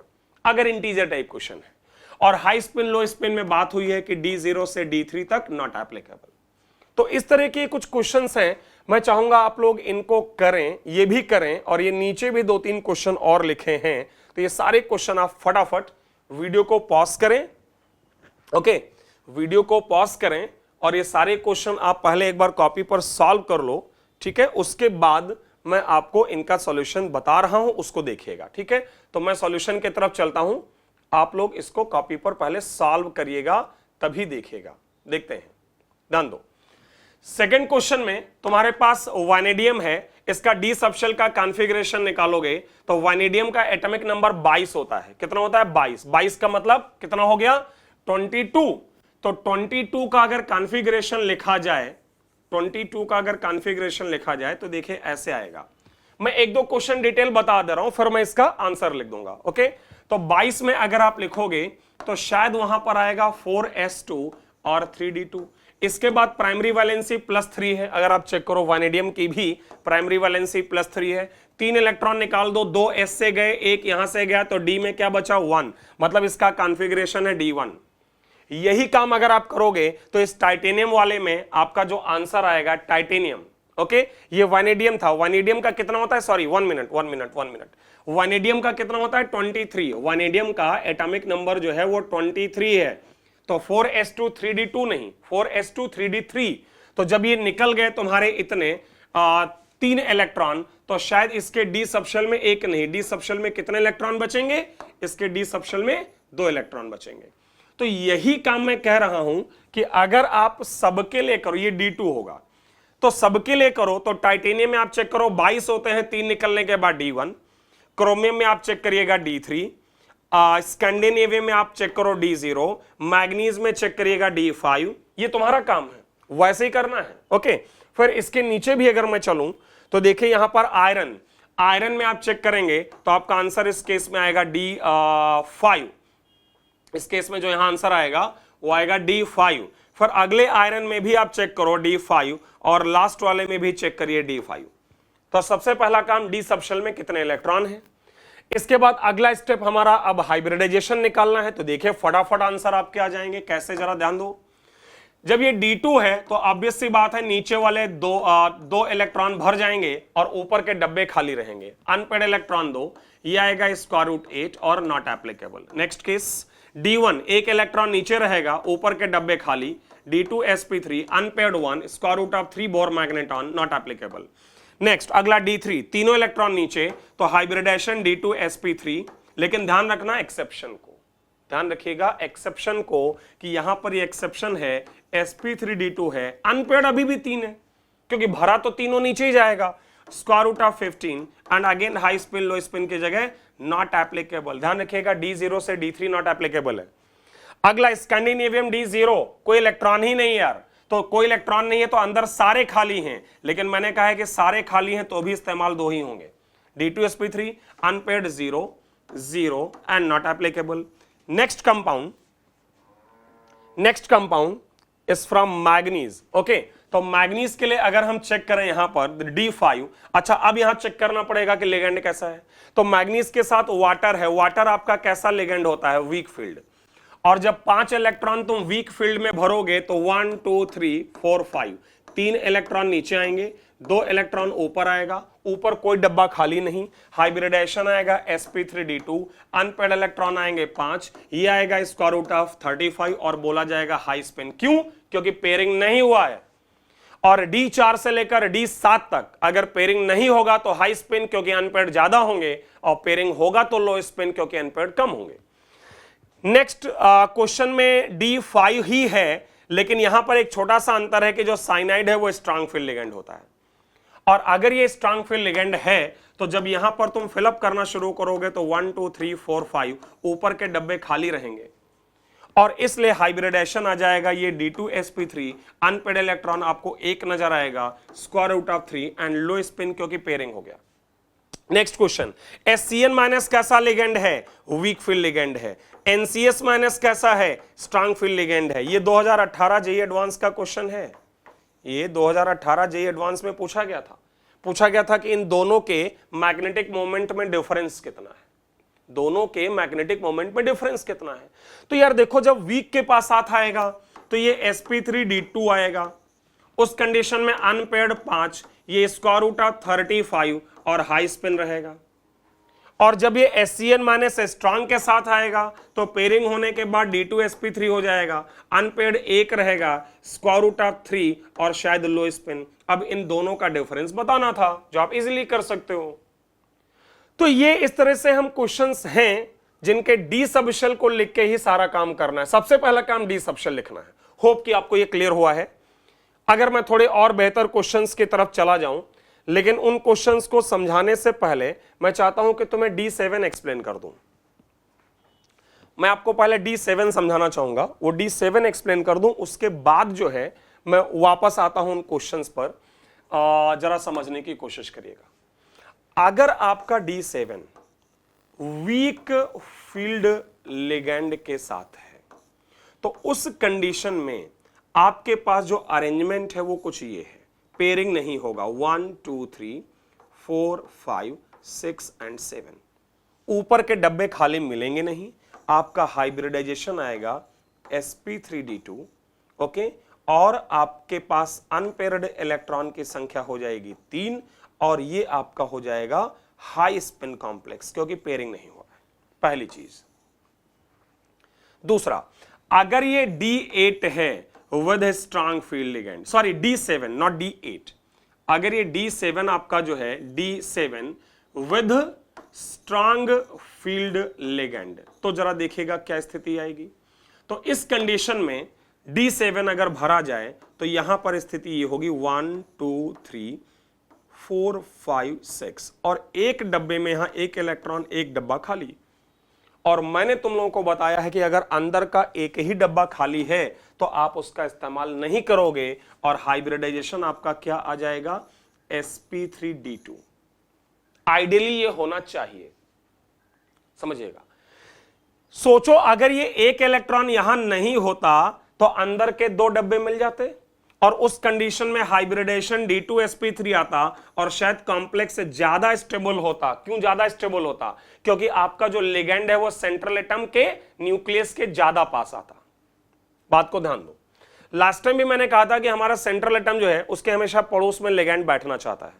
अगर इंटीजर टाइप क्वेश्चन है। और हाई स्पिन लो स्पिन में बात हुई है कि D0 से D3 तक नॉट एप्लीकेबल। तो इस तरह के कुछ क्वेश्चंस हैं, मैं चाहूंगा आप लोग इनको करें, ये भी करें, और ये नीचे भी 2-3 क्वेश्चन और लिखे हैं, तो ये सारे क्वेश्चन आप फटाफट वीडियो को पॉज करें। ओके, वीडियो को पॉज करें और ये सारे क्वेश्चन आप पहले एक बार कॉपी पर सॉल्व कर लो, ठीक है। उसके बाद मैं आपको इनका सॉल्यूशन बता रहा हूं, उसको देखिएगा, ठीक है। तो मैं सॉल्यूशन की तरफ चलता हूं, आप लोग इसको कॉपी पर पहले सॉल्व करिएगा तभी देखिएगा। देखते हैं, ध्यान दो। सेकंड क्वेश्चन में तुम्हारे पास वैनेडियम है, इसका डी सबशेल का कॉन्फ़िगरेशन निकालोगे तो वैनेडियम का एटॉमिक नंबर 22 होता है। कितना होता है? 22। 22 का मतलब कितना हो गया? 22। तो 22 का अगर कॉन्फ़िगरेशन लिखा जाए, 22 का अगर कॉन्फ़िगरेशन लिखा जाए तो देखिए ऐसे आएगा। मैं एक दो क्वेश्चन डिटेल बता दे रहा हूं, फिर मैं इसका आंसर लिख दूंगा। ओके, तो 22 में अगर आप लिखोगे तो शायद वहां पर आएगा 4s2 और 3d2। इसके बाद प्राइमरी वैलेंसी +3 है, अगर आप चेक करो वैनेडियम की भी प्राइमरी वैलेंसी +3 है। 3 इलेक्ट्रॉन निकाल दो, 2 s से गए, 1 यहां से गया, तो d में क्या बचा? 1, मतलब इसका कॉन्फ़िगरेशन है d1। यही काम अगर आप करोगे तो इस टाइटेनियम वाले में आपका जो आंसर आएगा टाइटेनियम। ओके, ये वैनेडियम था, वैनेडियम का कितना होता है? Sorry, 1 minute. वैनेडियम का कितना होता है? 23। वैनेडियम का एटॉमिक नंबर जो है वो 23 है। तो 4s2 3d2 नहीं, 4s2 3d3। तो जब ये निकल गए तुम्हारे इतने 3 इलेक्ट्रॉन, तो शायद इसके डी सबशेल में 1 नहीं, डी सबशेल में कितने इलेक्ट्रॉन बचेंगे? इसके डी सबशेल में 2 इलेक्ट्रॉन बचेंगे। तो यही काम मैं कह रहा हूं कि अगर आप सबके लिए करो, ये D2 होगा, तो सबके लिए करो तो टाइटेनियम में आप चेक करो 22 होते हैं, 3 निकलने के बाद D1। क्रोमियम में आप चेक करिएगा D3। स्कैंडिनेवियम में आप चेक करो D0। मैग्नीज में चेक करिएगा D5। ये तुम्हारा काम है, वैसे ही करना है। ओके, फिर इसके नीचे भी अगर मैं चलूं तो देखिए यहां पर आयरन में आप चेक करेंगे तो आपका आंसर इस केस में आएगा D5। इस केस में जो यहां आंसर आएगा वो आएगा D5। फिर अगले आयरन में भी आप चेक करो D5 और लास्ट वाले में भी चेक करिए D5। तो सबसे पहला काम डी सबशेल में कितने इलेक्ट्रॉन हैं। इसके बाद अगला स्टेप हमारा अब हाइब्रिडाइजेशन निकालना है। तो देखिए फटाफट आंसर आपके आ जाएंगे, कैसे जरा ध्यान दो। जब ये D2 है तो ऑब्वियस सी बात है नीचे वाले दो इलेक्ट्रॉन भर जाएंगे और ऊपर के डब्बे खाली रहेंगे। अनपेड इलेक्ट्रॉन 2, ये आएगा √8 और not applicable. Next case D1, 1 electron नीचे रहेगा, ऊपर के डब्बे खाली। D2 sp3 unpaired 1 √3 Bohr magneton, not applicable. Next अगला D3, तीनों इलेक्ट्रॉन नीचे, तो हाइब्रिडाइजेशन D2 sp3। लेकिन ध्यान रखना एक्सेप्शन को, ध्यान रखिएगा एक्सेप्शन को कि यहां पर ये एक्सेप्शन है sp3d2 है, अनपेड अभी भी 3 है क्योंकि भरा तो तीनों नीचे ही जाएगा। √15 and again high spin low spin की जगह नॉट एप्लीकेबल। ध्यान रखिएगा D0 से D3 नॉट एप्लीकेबल है। अगला स्कैंडिनेवियम D0, कोई इलेक्ट्रॉन ही नहीं यार, तो कोई इलेक्ट्रॉन नहीं है तो अंदर सारे खाली हैं, लेकिन मैंने कहा है कि सारे खाली हैं तो भी इस्तेमाल 2 ही होंगे। D2 sp3 unpaired 0 and not applicable. Next compound is from manganese. Okay, तो मैग्नीज के लिए अगर हम चेक करें यहां पर D5। अच्छा, अब यहां चेक करना पड़ेगा कि लिगेंड कैसा है। तो मैग्नीज के साथ वाटर है, वाटर आपका कैसा लिगेंड होता है? Weak field. और जब 5 इलेक्ट्रॉन तुम वीक फील्ड में भरोगे तो 1 2 3 4 5, 3 इलेक्ट्रॉन नीचे आएंगे, 2 इलेक्ट्रॉन ऊपर आएगा, ऊपर कोई डब्बा खाली नहीं। हाइब्रिडाइजेशन आएगा sp3d2, अनपेड इलेक्ट्रॉन आएंगे 5, ये आएगा √35 और बोला जाएगा हाई स्पिन। क्यों? क्योंकि पेयरिंग नहीं हुआ है। और D4 से लेकर D7 तक अगर पेयरिंग नहीं होगा तो हाई स्पिन क्योंकि अनपेड ज्यादा होंगे, और पेयरिंग होगा तो लो स्पिन क्योंकि अनपेड कम होंगे। नेक्स्ट क्वेश्चन में D5 ही है, लेकिन यहां पर एक छोटा सा अंतर है कि जो साइनाइड है वो स्ट्रांग फील्ड लिगेंड होता है। और अगर ये स्ट्रांग फील्ड लिगेंड है तो जब यहां पर तुम फिलअप करना शुरू करोगे तो 1 2 3 4 5 ऊपर के डब्बे खाली रहेंगे, और इसलिए हाइब्रिडाइजेशन आ जाएगा ये D2 sp3, अनपेड इलेक्ट्रॉन आपको 1 नजर आएगा, √3 एंड लो स्पिन क्योंकि पेयरिंग हो गया। नेक्स्ट क्वेश्चन, SCN- कैसा लिगेंड है? वीक फील्ड लिगेंड है। NCS- कैसा है? स्ट्रांग फील्ड लिगेंड है। ये 2018 जेईई एडवांस का क्वेश्चन है, ये 2018 जेईई एडवांस में पूछा गया था। पूछा गया था कि इन दोनों के मैग्नेटिक मोमेंट में डिफरेंस कितना है, दोनों के मैग्नेटिक मोमेंट में डिफरेंस कितना है। तो यार देखो, जब वीक के पास साथ आएगा तो ये sp3d2 आएगा, उस कंडीशन में अनपेयर्ड 5, ये स्क्वायर रूट ऑफ 35 और हाई स्पिन रहेगा। और जब ये SCN माइनस स्ट्रांग के साथ आएगा तो पेयरिंग होने के बाद D2sp3 हो जाएगा, अनपेयर्ड 1 रहेगा, स्क्वायर रूट ऑफ 3 और शायद लो स्पिन। अब इन दोनों का डिफरेंस बताना था, जो आप इजीली कर सकते हो। तो ये इस तरह से हम क्वेश्चंस हैं जिनके डी सबशेल को लिख के ही सारा काम करना है। सबसे पहला काम डी सबशेल लिखना है। होप कि आपको ये क्लियर हुआ है। अगर मैं थोड़े और बेहतर क्वेश्चंस की तरफ चला जाऊं, लेकिन उन क्वेश्चंस को समझाने से पहले मैं चाहता हूं कि तुम्हें D7 एक्सप्लेन कर दूं। मैं आपको पहले D7 समझाना चाहूंगा, वो D7 एक्सप्लेन कर दूं, उसके बाद जो है मैं वापस आता हूं उन क्वेश्चंस पर। जरा समझने की कोशिश करिएगा। अगर आपका D7 वीक फील्ड लिगेंड के साथ है तो उस कंडीशन में आपके पास जो अरेंजमेंट है वो कुछ ये है, पेयरिंग नहीं होगा 1 2 3 4 5 6 एंड 7। ऊपर के डब्बे खाली मिलेंगे नहीं, आपका हाइब्रिडाइजेशन आएगा sp3d2, ओके, और आपके पास अनपेयर्ड इलेक्ट्रॉन की संख्या हो जाएगी 3 और ये आपका हो जाएगा हाई स्पिन कॉम्प्लेक्स, क्योंकि पेयरिंग नहीं हुआ है। पहली चीज। दूसरा, अगर ये D8 है with strong field ligand, sorry D7 not D8, अगर ये D7 आपका जो है D7 with strong field ligand, तो जरा देखिएगा क्या स्थिति आएगी। तो इस कंडीशन में D7 अगर भरा जाए तो यहां पर स्थिति ये होगी 1 2 3 4 5 6 और एक डब्बे में यहां एक इलेक्ट्रॉन, एक डब्बा खाली। और मैंने तुम लोगों को बताया है कि अगर अंदर का एक ही डब्बा खाली है तो आप उसका इस्तेमाल नहीं करोगे और हाइब्रिडाइजेशन आपका क्या आ जाएगा, sp3d2। आइडियली ये होना चाहिए, समझिएगा। सोचो अगर ये एक इलेक्ट्रॉन यहां नहीं होता तो अंदर के 2 डब्बे मिल जाते और उस कंडीशन में हाइब्रिडेशन D2sp3 आता और शायद कॉम्प्लेक्स ज्यादा स्टेबल होता। क्यों ज्यादा स्टेबल होता? क्योंकि आपका जो लिगेंड है वो सेंट्रल एटम के न्यूक्लियस के ज्यादा पास आता। बात को ध्यान दो, लास्ट टाइम भी मैंने कहा था कि हमारा सेंट्रल एटम जो है उसके हमेशा पड़ोस में लिगेंड बैठना चाहता है।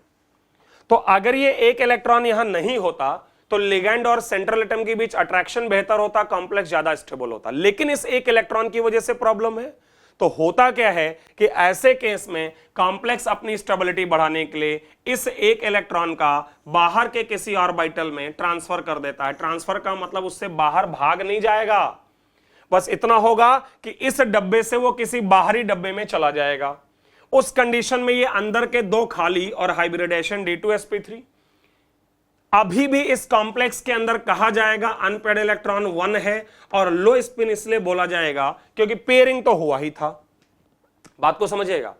तो अगर ये एक इलेक्ट्रॉन यहां नहीं होता तो लिगेंड और सेंट्रल एटम के बीच अट्रैक्शन बेहतर होता, कॉम्प्लेक्स ज्यादा स्टेबल होता। लेकिन इस एक इलेक्ट्रॉन की वजह से प्रॉब्लम है। तो होता क्या है कि ऐसे केस में कॉम्प्लेक्स अपनी स्टेबिलिटी बढ़ाने के लिए इस एक इलेक्ट्रॉन का बाहर के किसी ऑर्बिटल में ट्रांसफर कर देता है। ट्रांसफर का मतलब उससे बाहर भाग नहीं जाएगा, बस इतना होगा कि इस डब्बे से वो किसी बाहरी डब्बे में चला जाएगा। उस कंडीशन में ये अंदर के 2 खाली और हाइब्रिडेशन D2sp3। अभी भी इस कॉम्प्लेक्स के अंदर कहा जाएगा अनपेयर्ड इलेक्ट्रॉन 1 है और लो स्पिन इसलिए बोला जाएगा क्योंकि पेयरिंग तो हुआ ही था। बात को समझिएगा।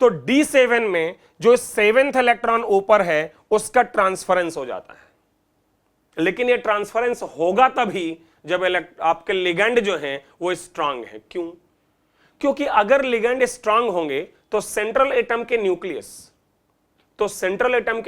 तो D7 में जो 7th इलेक्ट्रॉन ऊपर है उसका ट्रांसफरेंस हो जाता है, लेकिन ये ट्रांसफरेंस होगा तभी जब आपके लिगेंड जो है वो स्ट्रांग है। क्यों? क्योंकि अगर लिगेंड स्ट्रांग होंगे तो सेंट्रल एटम के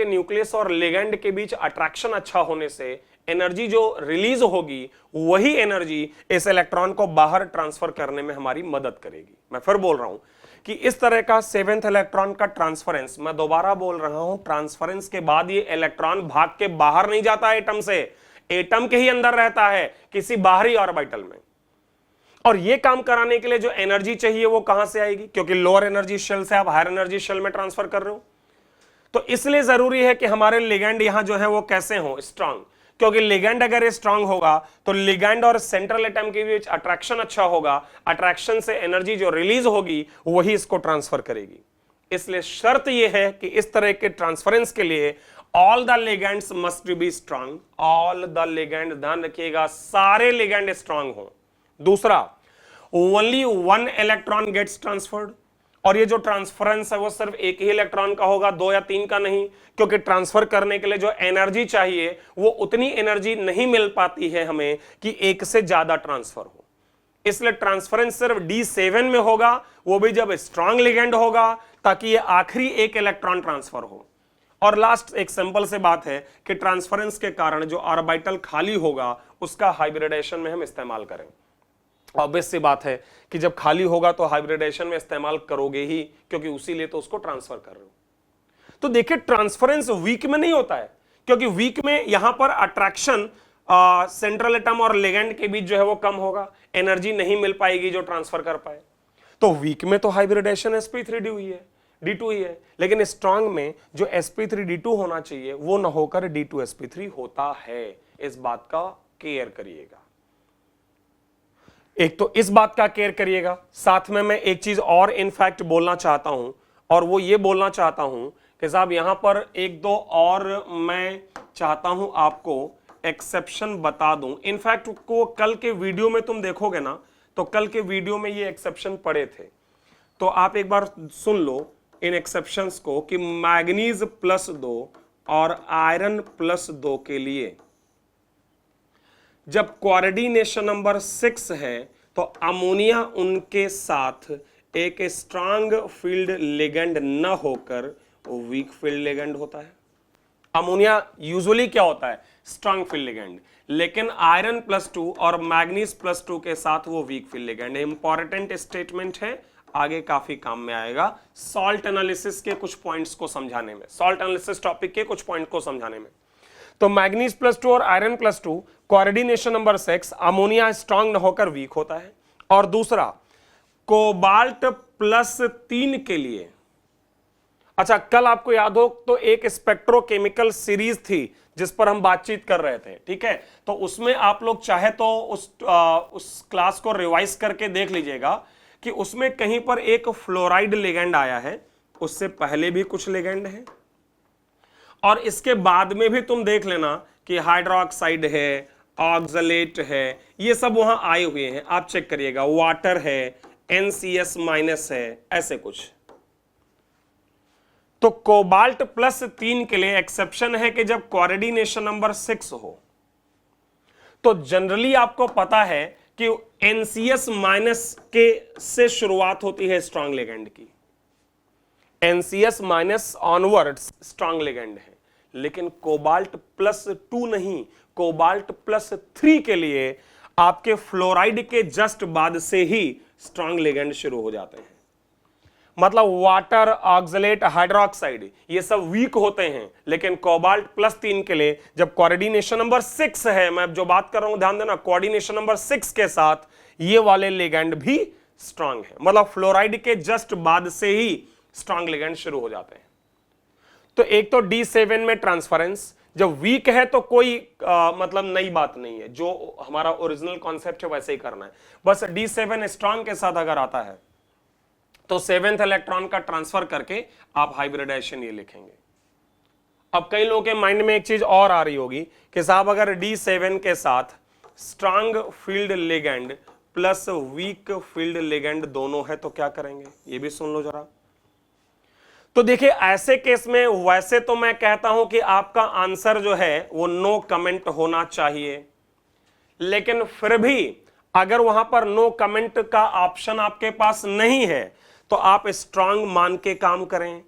न्यूक्लियस और लिगेंड के बीच अट्रैक्शन अच्छा होने से एनर्जी जो रिलीज होगी वही एनर्जी इस इलेक्ट्रॉन को बाहर ट्रांसफर करने में हमारी मदद करेगी। मैं फिर बोल रहा हूं कि इस तरह का 7th इलेक्ट्रॉन का ट्रांसफरेंस, मैं दोबारा बोल रहा हूं, ट्रांसफरेंस के बाद ये इलेक्ट्रॉन भाग के बाहर नहीं जाता एटम से, एटम के ही अंदर रहता है किसी बाहरी ऑर्बिटल में। और ये काम कराने के लिए जो एनर्जी चाहिए वो कहां से आएगी? क्योंकि लोअर एनर्जी शेल से आप हायर एनर्जी शेल में ट्रांसफर कर रहे हो। तो इसलिए जरूरी है कि हमारे लिगेंड यहां जो है वो कैसे हो, स्ट्रांग। क्योंकि लिगेंड अगर स्ट्रांग होगा तो लिगेंड और सेंट्रल एटम के बीच अट्रैक्शन अच्छा होगा, अट्रैक्शन से एनर्जी जो रिलीज होगी वही इसको ट्रांसफर करेगी। इसलिए शर्त यह है कि इस तरह के ट्रांसफरेंस के लिए all the ligands must be strong. All the ligand, ध्यान रखिएगा, सारे लिगेंड स्ट्रांग हो। दूसरा, ओनली 1 इलेक्ट्रॉन गेट्स ट्रांसफर्ड, और ये जो ट्रांसफरेंस है वो सिर्फ एक ही इलेक्ट्रॉन का होगा, 2 या 3 का नहीं, क्योंकि ट्रांसफर करने के लिए जो एनर्जी चाहिए वो उतनी एनर्जी नहीं मिल पाती है हमें कि एक से ज्यादा ट्रांसफर हो। इसलिए ट्रांसफरेंस सिर्फ D7 में होगा, वो भी जब स्ट्रांग लिगेंड होगा, ताकि ये आखिरी एक इलेक्ट्रॉन ट्रांसफर हो। और लास्ट एक सिंपल से बात है कि ट्रांसफरेंस के कारण जो ऑर्बिटल खाली होगा उसका हाइब्रिडेशन में हम इस्तेमाल करें। ऑब्वियस सी बात है कि जब खाली होगा तो हाइब्रिडेशन में इस्तेमाल करोगे ही, क्योंकि उसी लिए तो उसको ट्रांसफर कर रहे हो। तो देखिए ट्रांसफरेंस वीक में नहीं होता है, क्योंकि वीक में यहां पर अट्रैक्शन सेंट्रल एटम और लिगेंड के बीच जो है वो कम होगा, एनर्जी नहीं मिल पाएगी जो ट्रांसफर कर पाए। तो वीक में तो हाइब्रिडेशन sp3d हुई है, d2 ही है, लेकिन स्ट्रांग में जो sp3d2 होना चाहिए वो ना होकर d2sp3 होता है। इस बात का केयर करिएगा, एक तो इस बात का केयर करिएगा। साथ में मैं एक चीज और इनफैक्ट बोलना चाहता हूं, और वो ये बोलना चाहता हूं कि साहब यहां पर एक दो और मैं चाहता हूं आपको एक्सेप्शन बता दूं। इनफैक्ट को कल के वीडियो में तुम देखोगे ना, तो कल के वीडियो में ये एक्सेप्शन पड़े थे, तो आप एक बार सुन लो इन एक्सेप्शंस को कि मैग्नीज +2 और आयरन +2 के लिए जब कोऑर्डिनेशन नंबर 6 है तो अमोनिया उनके साथ एक स्ट्रांग फील्ड लिगेंड न होकर वीक फील्ड लिगेंड होता है। अमोनिया यूजुअली क्या होता है? स्ट्रांग फील्ड लिगेंड, लेकिन आयरन +2 और मैग्नीज +2 के साथ वो वीक फील्ड लिगेंड है। इंपॉर्टेंट स्टेटमेंट है, आगे काफी काम में आएगा सॉल्ट एनालिसिस के कुछ पॉइंट्स को समझाने में, सॉल्ट एनालिसिस टॉपिक के कुछ पॉइंट को समझाने में। तो मैग्नीज +2 और iron +2 coordination number 6 ammonia strong न होकर वीक होता है। और दूसरा कोबाल्ट +3 के लिए, अच्छा कल आपको याद हो तो एक स्पेक्ट्रोकेमिकल सीरीज थी जिस पर हम बातचीत कर रहे थे, ठीक है, तो उसमें आप लोग चाहे तो उस क्लास को रिवाइज करके देख लीजिएगा कि उसमें कहीं पर एक फ्लोराइड लिगेंड आया है, उससे पहले भी कुछ लिगेंड है, और इसके बाद में भी तुम देख लेना कि हाइड्रोक्साइड है, ऑक्सलेट है, ये सब वहां आए हुए हैं, आप चेक करिएगा, वाटर है, NCS- है, ऐसे कुछ। तो कोबाल्ट +3 के लिए एक्सेप्शन है कि जब कोऑर्डिनेशन नंबर 6 हो, तो जनरली आपको पता है कि NCS- के से शुरुआत होती है स्ट्रांग लिगेंड की, NCS- ऑनवर्ड्स स्ट्रांग लिगेंड है, लेकिन कोबाल्ट +2 नहीं, कोबाल्ट +3 के लिए आपके फ्लोराइड के जस्ट बाद से ही स्ट्रांग लिगेंड शुरू हो जाते हैं। मतलब वाटर, ऑक्सलेट, हाइड्रोक्साइड ये सब वीक होते हैं, लेकिन कोबाल्ट +3 के लिए जब कोऑर्डिनेशन नंबर 6 है, मैं जो बात कर रहा हूं ध्यान देना, कोऑर्डिनेशन नंबर 6 के साथ ये वाले लिगेंड भी स्ट्रांग है, मतलब फ्लोराइड के जस्ट बाद से ही स्ट्रांग लिगेंड शुरू हो जाते हैं। तो एक तो D7 में ट्रांसफरेंस जब वीक है तो कोई मतलब नई बात नहीं है, जो हमारा ओरिजिनल कॉन्सेप्ट है वैसे ही करना है, बस D7 स्ट्रांग के साथ अगर आता है तो 7th इलेक्ट्रॉन का ट्रांसफर करके आप हाइब्रिडेशन ये लिखेंगे। अब कई लोगों के माइंड में एक चीज और आ रही होगी कि साहब अगर D7 के साथ strong field ligand plus weak field ligand दोनों है तो क्या करेंगे, ये भी सुन लो जरा। तो देखिए ऐसे केस में वैसे तो मैं कहता हूं कि आपका आंसर जो है वो नो कमेंट होना चाहिए, लेकिन फिर भी अगर वहां पर नो कमेंट का ऑप्शन आपके पास नहीं है तो आप स्ट्रांग मान के काम करें।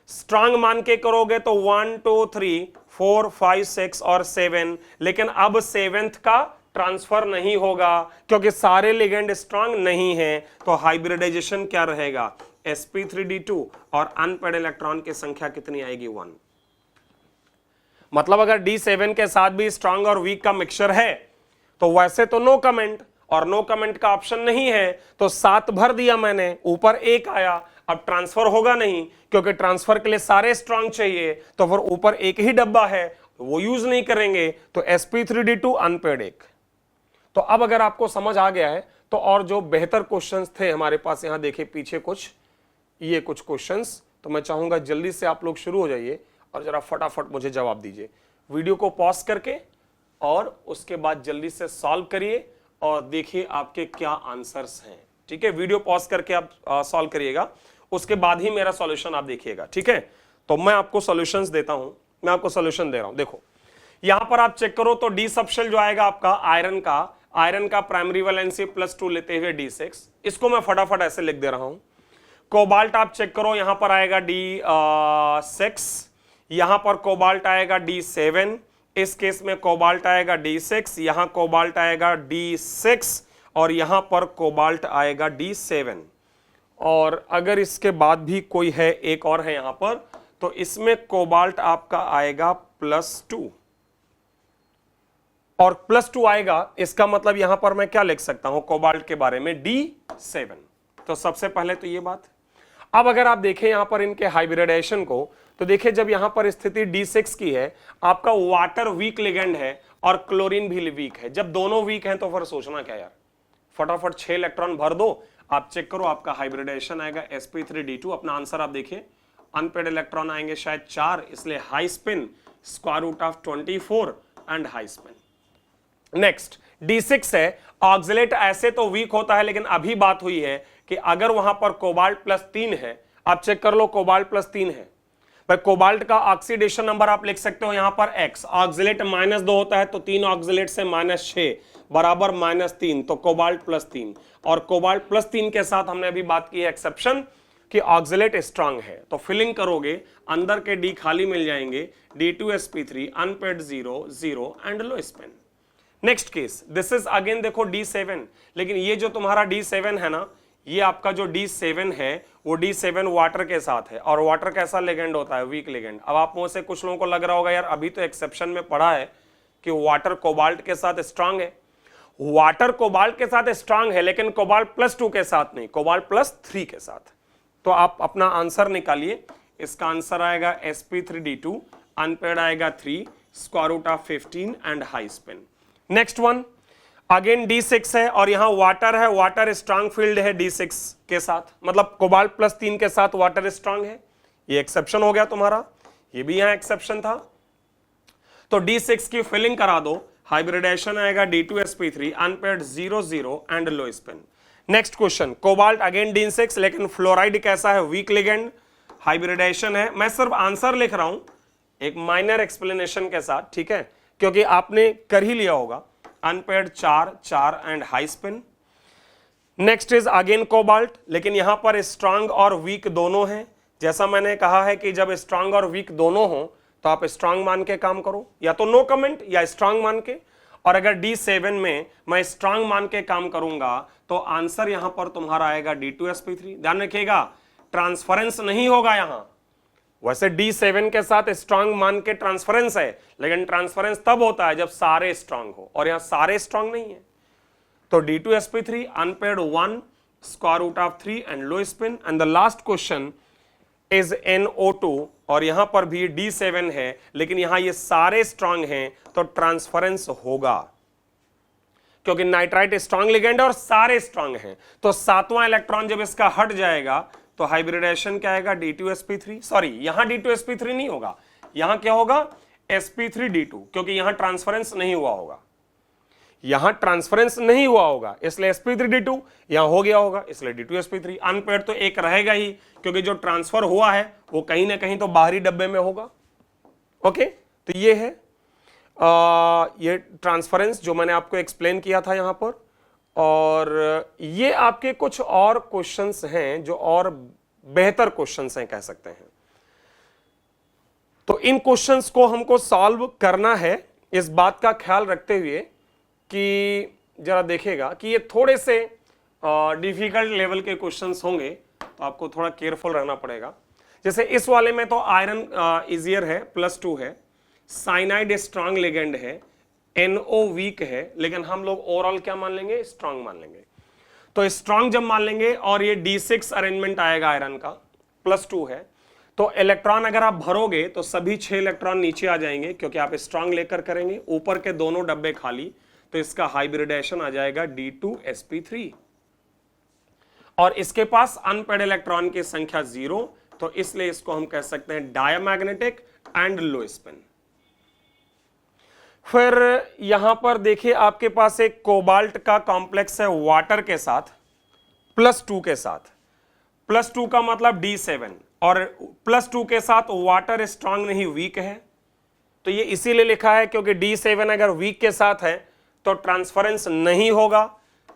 स्ट्रांग मान के करोगे तो 1 2 3 4 5 6 और 7, लेकिन अब 7th का ट्रांसफर नहीं होगा क्योंकि सारे लिगेंड स्ट्रांग नहीं है, तो हाइब्रिडाइजेशन क्या रहेगा, sp3d2 और अनपेड इलेक्ट्रॉन की संख्या कितनी आएगी, 1। मतलब अगर D7 के साथ भी स्ट्रांग और वीक का मिक्सचर है तो वैसे तो नो कमेंट, और नो कमेंट का ऑप्शन नहीं है तो 7 भर दिया मैंने, ऊपर 1 आया, अब ट्रांसफर होगा नहीं क्योंकि ट्रांसफर के लिए सारे स्ट्रांग चाहिए, तो फिर ऊपर एक ही डब्बा है वो यूज नहीं करेंगे, तो sp3d2 अनपेड 1। तो अब अगर आपको समझ आ गया है तो और जो बेहतर क्वेश्चंस थे हमारे पास, यहां देखिए पीछे कुछ ये कुछ क्वेश्चंस, तो मैं चाहूंगा जल्दी से आप लोग शुरू हो जाइए और जरा फटाफट मुझे जवाब दीजिए। वीडियो को पॉज करके और उसके बाद जल्दी से सॉल्व करिए और देखिए आपके क्या आंसर्स हैं, ठीक है। वीडियो पॉज करके आप सॉल्व करिएगा, उसके बाद ही मेरा सॉल्यूशन आप देखिएगा, ठीक है। तो मैं आपको सॉल्यूशंस देता हूं, मैं आपको सॉल्यूशन दे रहा हूं। देखो यहां पर आप चेक करो तो डी सबशेल जो आएगा आपका आयरन का प्राइमरी वैलेंसी +2 लेते हुए D6, इसको मैं फटाफट ऐसे लिख दे रहा हूं। कोबाल्ट आप चेक करो, यहां पर आएगा D6, यहां पर कोबाल्ट आएगा D7, इस केस में कोबाल्ट आएगा D6, यहां कोबाल्ट आएगा D6 और यहां पर कोबाल्ट आएगा D7। और अगर इसके बाद भी कोई है, एक और है यहां पर, तो इसमें कोबाल्ट आपका आएगा +2 और +2 आएगा, इसका मतलब यहां पर मैं क्या लिख सकता हूं कोबाल्ट के बारे में, D7। तो सबसे पहले तो ये बात। अब अगर आप देखें यहां पर इनके हाइब्रिडाइजेशन को, तो देखिए जब यहां पर स्थिति D6 की है, आपका वाटर वीक लिगेंड है और क्लोरीन भी वीक है। जब दोनों वीक हैं तो फिर सोचना क्या यार, फटाफट 6 इलेक्ट्रॉन भर दो। आप चेक करो, आपका हाइब्रिडाइजेशन आएगा sp3d2। अपना आंसर आप देखिए, अनपेड इलेक्ट्रॉन आएंगे शायद 4, इसलिए high spin √24 and high spin. Next D6 है, ऑक्सिलेट ऐसे तो वीक होता है, लेकिन अभी बात हुई है कि अगर वहां पर कोबाल्ट +3 है, आप चेक कर लो कोबाल्ट +3 है, भाई कोबाल्ट का ऑक्सीडेशन नंबर आप लिख सकते हो यहां पर x, ऑक्सिलेट -2 होता है तो 3 ऑक्सिलेट से -6 बराबर -3, तो कोबाल्ट +3। और कोबाल्ट +3 के साथ हमने अभी बात की है एक्सेप्शन कि ऑक्सिलेट स्ट्रांग है, तो फिलिंग करोगे अंदर के D खाली मिल जाएंगे, D2sp3 unpaired 0 0 and low spin. Next case, this is again देखो D7, लेकिन ये जो तुम्हारा D7 है ना, ये आपका जो D7 है वो D7 वाटर के साथ है, और वाटर कैसा लिगेंड होता है, वीक लिगेंड। अब आप में से कुछ लोगों को लग रहा होगा यार अभी तो एक्सेप्शन में पढ़ा है कि वाटर कोबाल्ट के साथ स्ट्रांग है। वाटर कोबाल्ट के साथ स्ट्रांग है, लेकिन कोबाल्ट +2 के साथ नहीं, कोबाल्ट +3 के साथ। तो आप अपना आंसर निकालिए, इसका आंसर आएगा sp3d2, अनपेड आएगा 3, √15 and high spin. Next one again D6 है और यहां वाटर है, वाटर स्ट्रांग फील्ड है D6 के साथ, मतलब कोबाल्ट +3 के साथ वाटर स्ट्रांग है। ये एक्सेप्शन हो गया तुम्हारा, ये भी यहां एक्सेप्शन था। तो D6 की फिलिंग करा दो, हाइब्रिडाइजेशन आएगा D2sp3 unpaired 0 0 and low spin. Next question, cobalt again D6, लेकिन फ्लोराइड कैसा है, वीक लिगेंड, हाइब्रिडाइजेशन है। मैं सिर्फ आंसर लिख रहा हूं एक माइनर एक्सप्लेनेशन के साथ, ठीक है, क्योंकि आपने कर ही लिया होगा। Unpaired 4 4 and high spin. Next is again cobalt, लेकिन यहां पर स्ट्रांग और वीक दोनों हैं। जैसा मैंने कहा है कि जब स्ट्रांग और वीक दोनों हो तो आप स्ट्रांग मान के काम करो, या तो नो कमेंट या स्ट्रांग मान के। और अगर D7 में मैं स्ट्रांग मान के काम करूंगा तो आंसर यहां पर तुम्हारा आएगा D2sp3। ध्यान रखिएगा, ट्रांसफरेंस नहीं होगा यहां। वैसे D7 के साथ स्ट्रांग मान के ट्रांसफरेंस है, लेकिन ट्रांसफरेंस तब होता है जब सारे स्ट्रांग हो, और यहां सारे स्ट्रांग नहीं है। तो D2sp3 unpaired 1 √3 and low spin. And the last question is NO2, और यहां पर भी D7 है, लेकिन यहां ये सारे स्ट्रांग हैं, तो ट्रांसफरेंस होगा क्योंकि नाइट्राइट स्ट्रांग लिगेंड और सारे स्ट्रांग हैं। तो 7वां इलेक्ट्रॉन जब इसका हट जाएगा तो हाइब्रिडाइजेशन क्या आएगा, D2sp3, सॉरी यहां D2sp3 नहीं होगा, यहां क्या होगा sp3d2, क्योंकि यहां ट्रांसफरेंस नहीं हुआ होगा, यहां ट्रांसफरेंस नहीं हुआ होगा, इसलिए sp3d2, यहां हो गया होगा इसलिए D2sp3। अनपेड तो एक रहेगा ही, क्योंकि जो ट्रांसफर हुआ है वो कहीं ना कहीं तो बाहरी डब्बे में होगा। ओके, तो ये है ये ट्रांसफरेंस जो मैंने आपको एक्सप्लेन किया था यहां पर। और ये आपके कुछ और क्वेश्चंस हैं जो और बेहतर क्वेश्चंस हैं कह सकते हैं। तो इन क्वेश्चंस को हमको सॉल्व करना है, इस बात का ख्याल रखते हुए कि जरा देखिएगा कि ये थोड़े से डिफिकल्ट लेवल के क्वेश्चंस होंगे, तो आपको थोड़ा केयरफुल रहना पड़ेगा। जैसे इस वाले में तो आयरन इजियर है, +2 है, साइनाइड स्ट्रांग लिगेंड है, NO वीक है, लेकिन हम लोग ओवरऑल क्या मान लेंगे, स्ट्रांग मान लेंगे। तो स्ट्रांग जब मान लेंगे और ये D6 अरेंजमेंट आएगा आयरन का, +2 है, तो इलेक्ट्रॉन अगर आप भरोगे तो सभी 6 इलेक्ट्रॉन नीचे आ जाएंगे, क्योंकि आप स्ट्रांग लेकर करेंगे, ऊपर के दोनों डब्बे खाली, तो इसका हाइब्रिडाइजेशन आ जाएगा D2sp3। और इसके पास अनपेड इलेक्ट्रॉन की संख्या 0, तो इसलिए इसको हम कह सकते हैं डायमैग्नेटिक एंड लो स्पिन। फिर यहां पर देखिए आपके पास एक कोबाल्ट का कॉम्प्लेक्स है वाटर के साथ, +2 के साथ, +2 का मतलब D7, और +2 के साथ वाटर स्ट्रांग नहीं वीक है, तो ये इसीलिए लिखा है क्योंकि D7 अगर वीक के साथ है तो ट्रांसफरेंस नहीं होगा।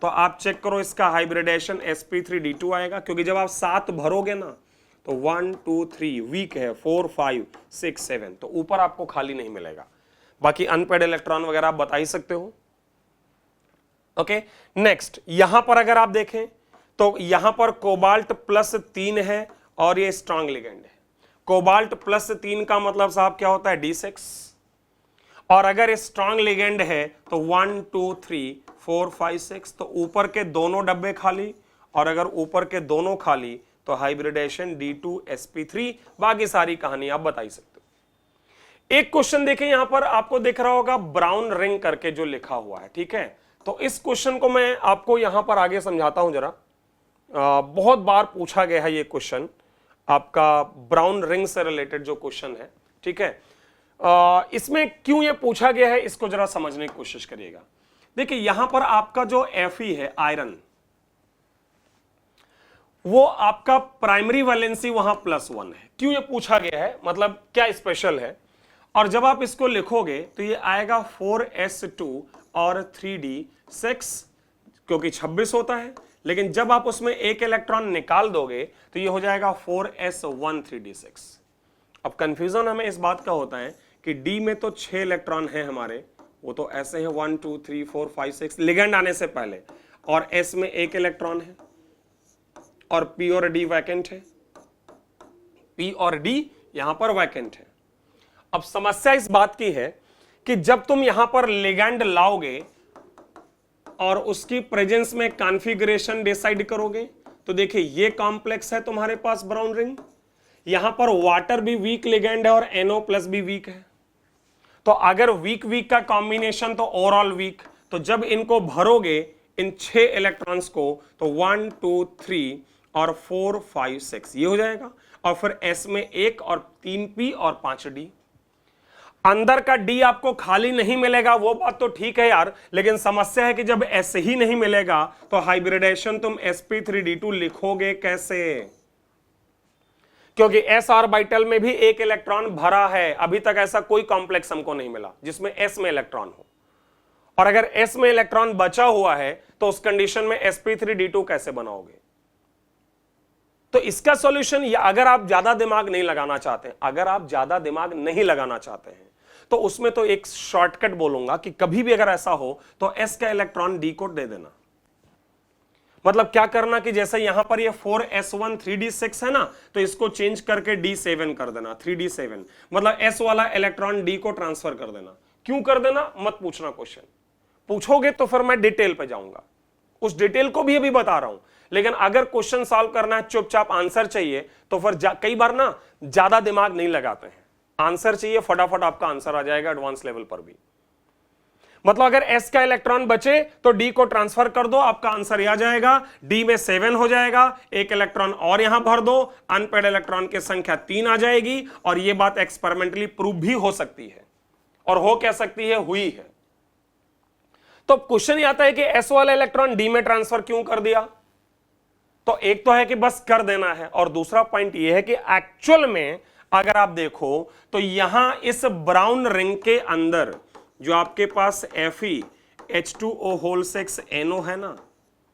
तो आप चेक करो, इसका हाइब्रिडाइजेशन sp3d2 आएगा, क्योंकि जब आप 7 भरोगे ना तो 1 2 3 वीक है, 4 5 6 7, तो ऊपर आपको खाली नहीं मिलेगा। बाकी अनपेड इलेक्ट्रॉन वगैरह आप बता ही सकते हो। ओके, नेक्स्ट यहां पर अगर आप देखें तो यहां पर कोबाल्ट +3 है और ये स्ट्रांग लिगेंड है। कोबाल्ट +3 का मतलब साहब क्या होता है, D6, और अगर स्ट्रांग लिगेंड है तो 1 2 3 4 5 6, तो ऊपर के दोनों डब्बे खाली, और अगर ऊपर के दोनों खाली तो हाइब्रिडेशन D2sp3, बाकी सारी कहानी आप बता ही सकते हो। एक क्वेश्चन देखें यहां पर आपको दिख रहा होगा ब्राउन रिंग करके जो लिखा हुआ है, ठीक है। तो इस क्वेश्चन को मैं आपको यहां पर आगे समझाता हूं जरा। बहुत बार पूछा गया है ये क्वेश्चन, आपका ब्राउन रिंग से रिलेटेड जो क्वेश्चन है, ठीक है। इसमें क्यों ये पूछा गया है इसको जरा समझने की कोशिश करिएगा। देखिए यहां पर आपका जो Fe है आयरन, वो आपका प्राइमरी वैलेंसी वहां +1 है। क्यों ये पूछा गया है, मतलब क्या स्पेशल है, और जब आप इसको लिखोगे तो ये आएगा 4s2 और 3d6, क्योंकि 26 होता है, लेकिन जब आप उसमें एक इलेक्ट्रॉन निकाल दोगे तो ये हो जाएगा 4s1 3d6। अब कंफ्यूजन हमें इस बात का होता है कि D में तो 6 इलेक्ट्रॉन हैं हमारे, वो तो ऐसे हैं 1 2 3 4 5 6 लिगेंड आने से पहले, और S में एक इलेक्ट्रॉन है, और P और D वैकेंट है, P और D यहां पर वैकेंट है। अब समस्या इस बात की है कि जब तुम यहां पर लिगेंड लाओगे और उसकी प्रेजेंस में कॉन्फ़िगरेशन डिसाइड करोगे, तो देखिए ये कॉम्प्लेक्स है तुम्हारे पास ब्राउन रिंग, यहां पर वाटर भी वीक लिगेंड है और NO+ भी वीक है। तो अगर वीक वीक का कॉम्बिनेशन तो ओवरऑल वीक, तो जब इनको भरोगे इन 6 इलेक्ट्रॉन्स को तो 1 2 3 और 4 5 6 ये हो जाएगा, और फिर S में 1 और 3 P और 5 D। अंदर का D आपको खाली नहीं मिलेगा, वो बात तो ठीक है यार, लेकिन समस्या है कि जब S ही नहीं मिलेगा तो हाइब्रिडेशन तुम sp3d2 लिखोगे कैसे, क्योंकि s ऑर्बिटल में भी एक इलेक्ट्रॉन भरा है। अभी तक ऐसा कोई कॉम्प्लेक्स हमको नहीं मिला जिसमें s में इलेक्ट्रॉन हो, और अगर s में इलेक्ट्रॉन बचा हुआ है तो उस कंडीशन में sp3d2 कैसे बनाओगे। तो इसका सॉल्यूशन, या अगर आप ज्यादा दिमाग नहीं लगाना चाहते हैं, अगर आप ज्यादा दिमाग नहीं लगाना चाहते हैं तो उसमें तो एक शॉर्टकट बोलूंगा कि कभी भी अगर ऐसा हो तो s का इलेक्ट्रॉन D को दे देना। मतलब क्या करना कि जैसे यहां पर ये 4s1 3d6 है ना, तो इसको चेंज करके d7 कर देना, 3d7, मतलब s वाला इलेक्ट्रॉन D को ट्रांसफर कर देना। क्यों कर देना मत पूछना, क्वेश्चन पूछोगे तो फिर मैं डिटेल पे जाऊंगा, उस डिटेल को भी अभी बता रहा हूं। लेकिन अगर क्वेश्चन सॉल्व करना है, चुपचाप आंसर चाहिए, तो फिर कई बार ना ज्यादा दिमाग नहीं लगाते हैं, आंसर चाहिए फटाफट आपका आंसर आ जाएगा एडवांस लेवल पर भी। मतलब अगर S का इलेक्ट्रॉन बचे तो D को ट्रांसफर कर दो, आपका आंसर आ जाएगा, D में 7 हो जाएगा, एक इलेक्ट्रॉन और यहां भर दो, अनपेड इलेक्ट्रॉन की संख्या 3 आ जाएगी, और यह बात एक्सपेरिमेंटली प्रूव भी हो सकती है, और हो क्या सकती है, हुई है। तो क्वेश्चन ये आता है कि S वाला इलेक्ट्रॉन D में ट्रांसफर क्यों कर दिया। तो एक तो है कि बस कर देना है, और दूसरा पॉइंट यह है कि एक्चुअल में अगर आप देखो तो यहां इस ब्राउन रिंग के अंदर जो आपके पास Fe H2O होल 6 NO है ना,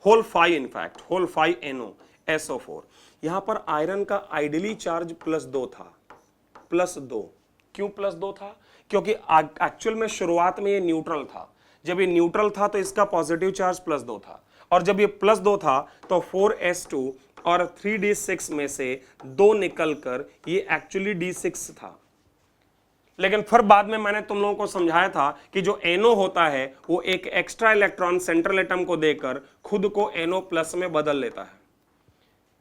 whole 5 in fact, whole 5 NO SO4, यहां पर आयरन का आइडियली चार्ज +2 था, +2। क्यों +2 था, क्योंकि एक्चुअल में शुरुआत में ये न्यूट्रल था, जब ये न्यूट्रल था तो इसका पॉजिटिव चार्ज +2 था, और जब ये +2 था तो 4s2 और 3d6 में से 2 निकलकर ये एक्चुअली d6 था। लेकिन फिर बाद में मैंने तुम लोगों को समझाया था कि जो NO होता है वो एक एक्स्ट्रा इलेक्ट्रॉन सेंट्रल एटम को देकर खुद को NO+ में बदल लेता है।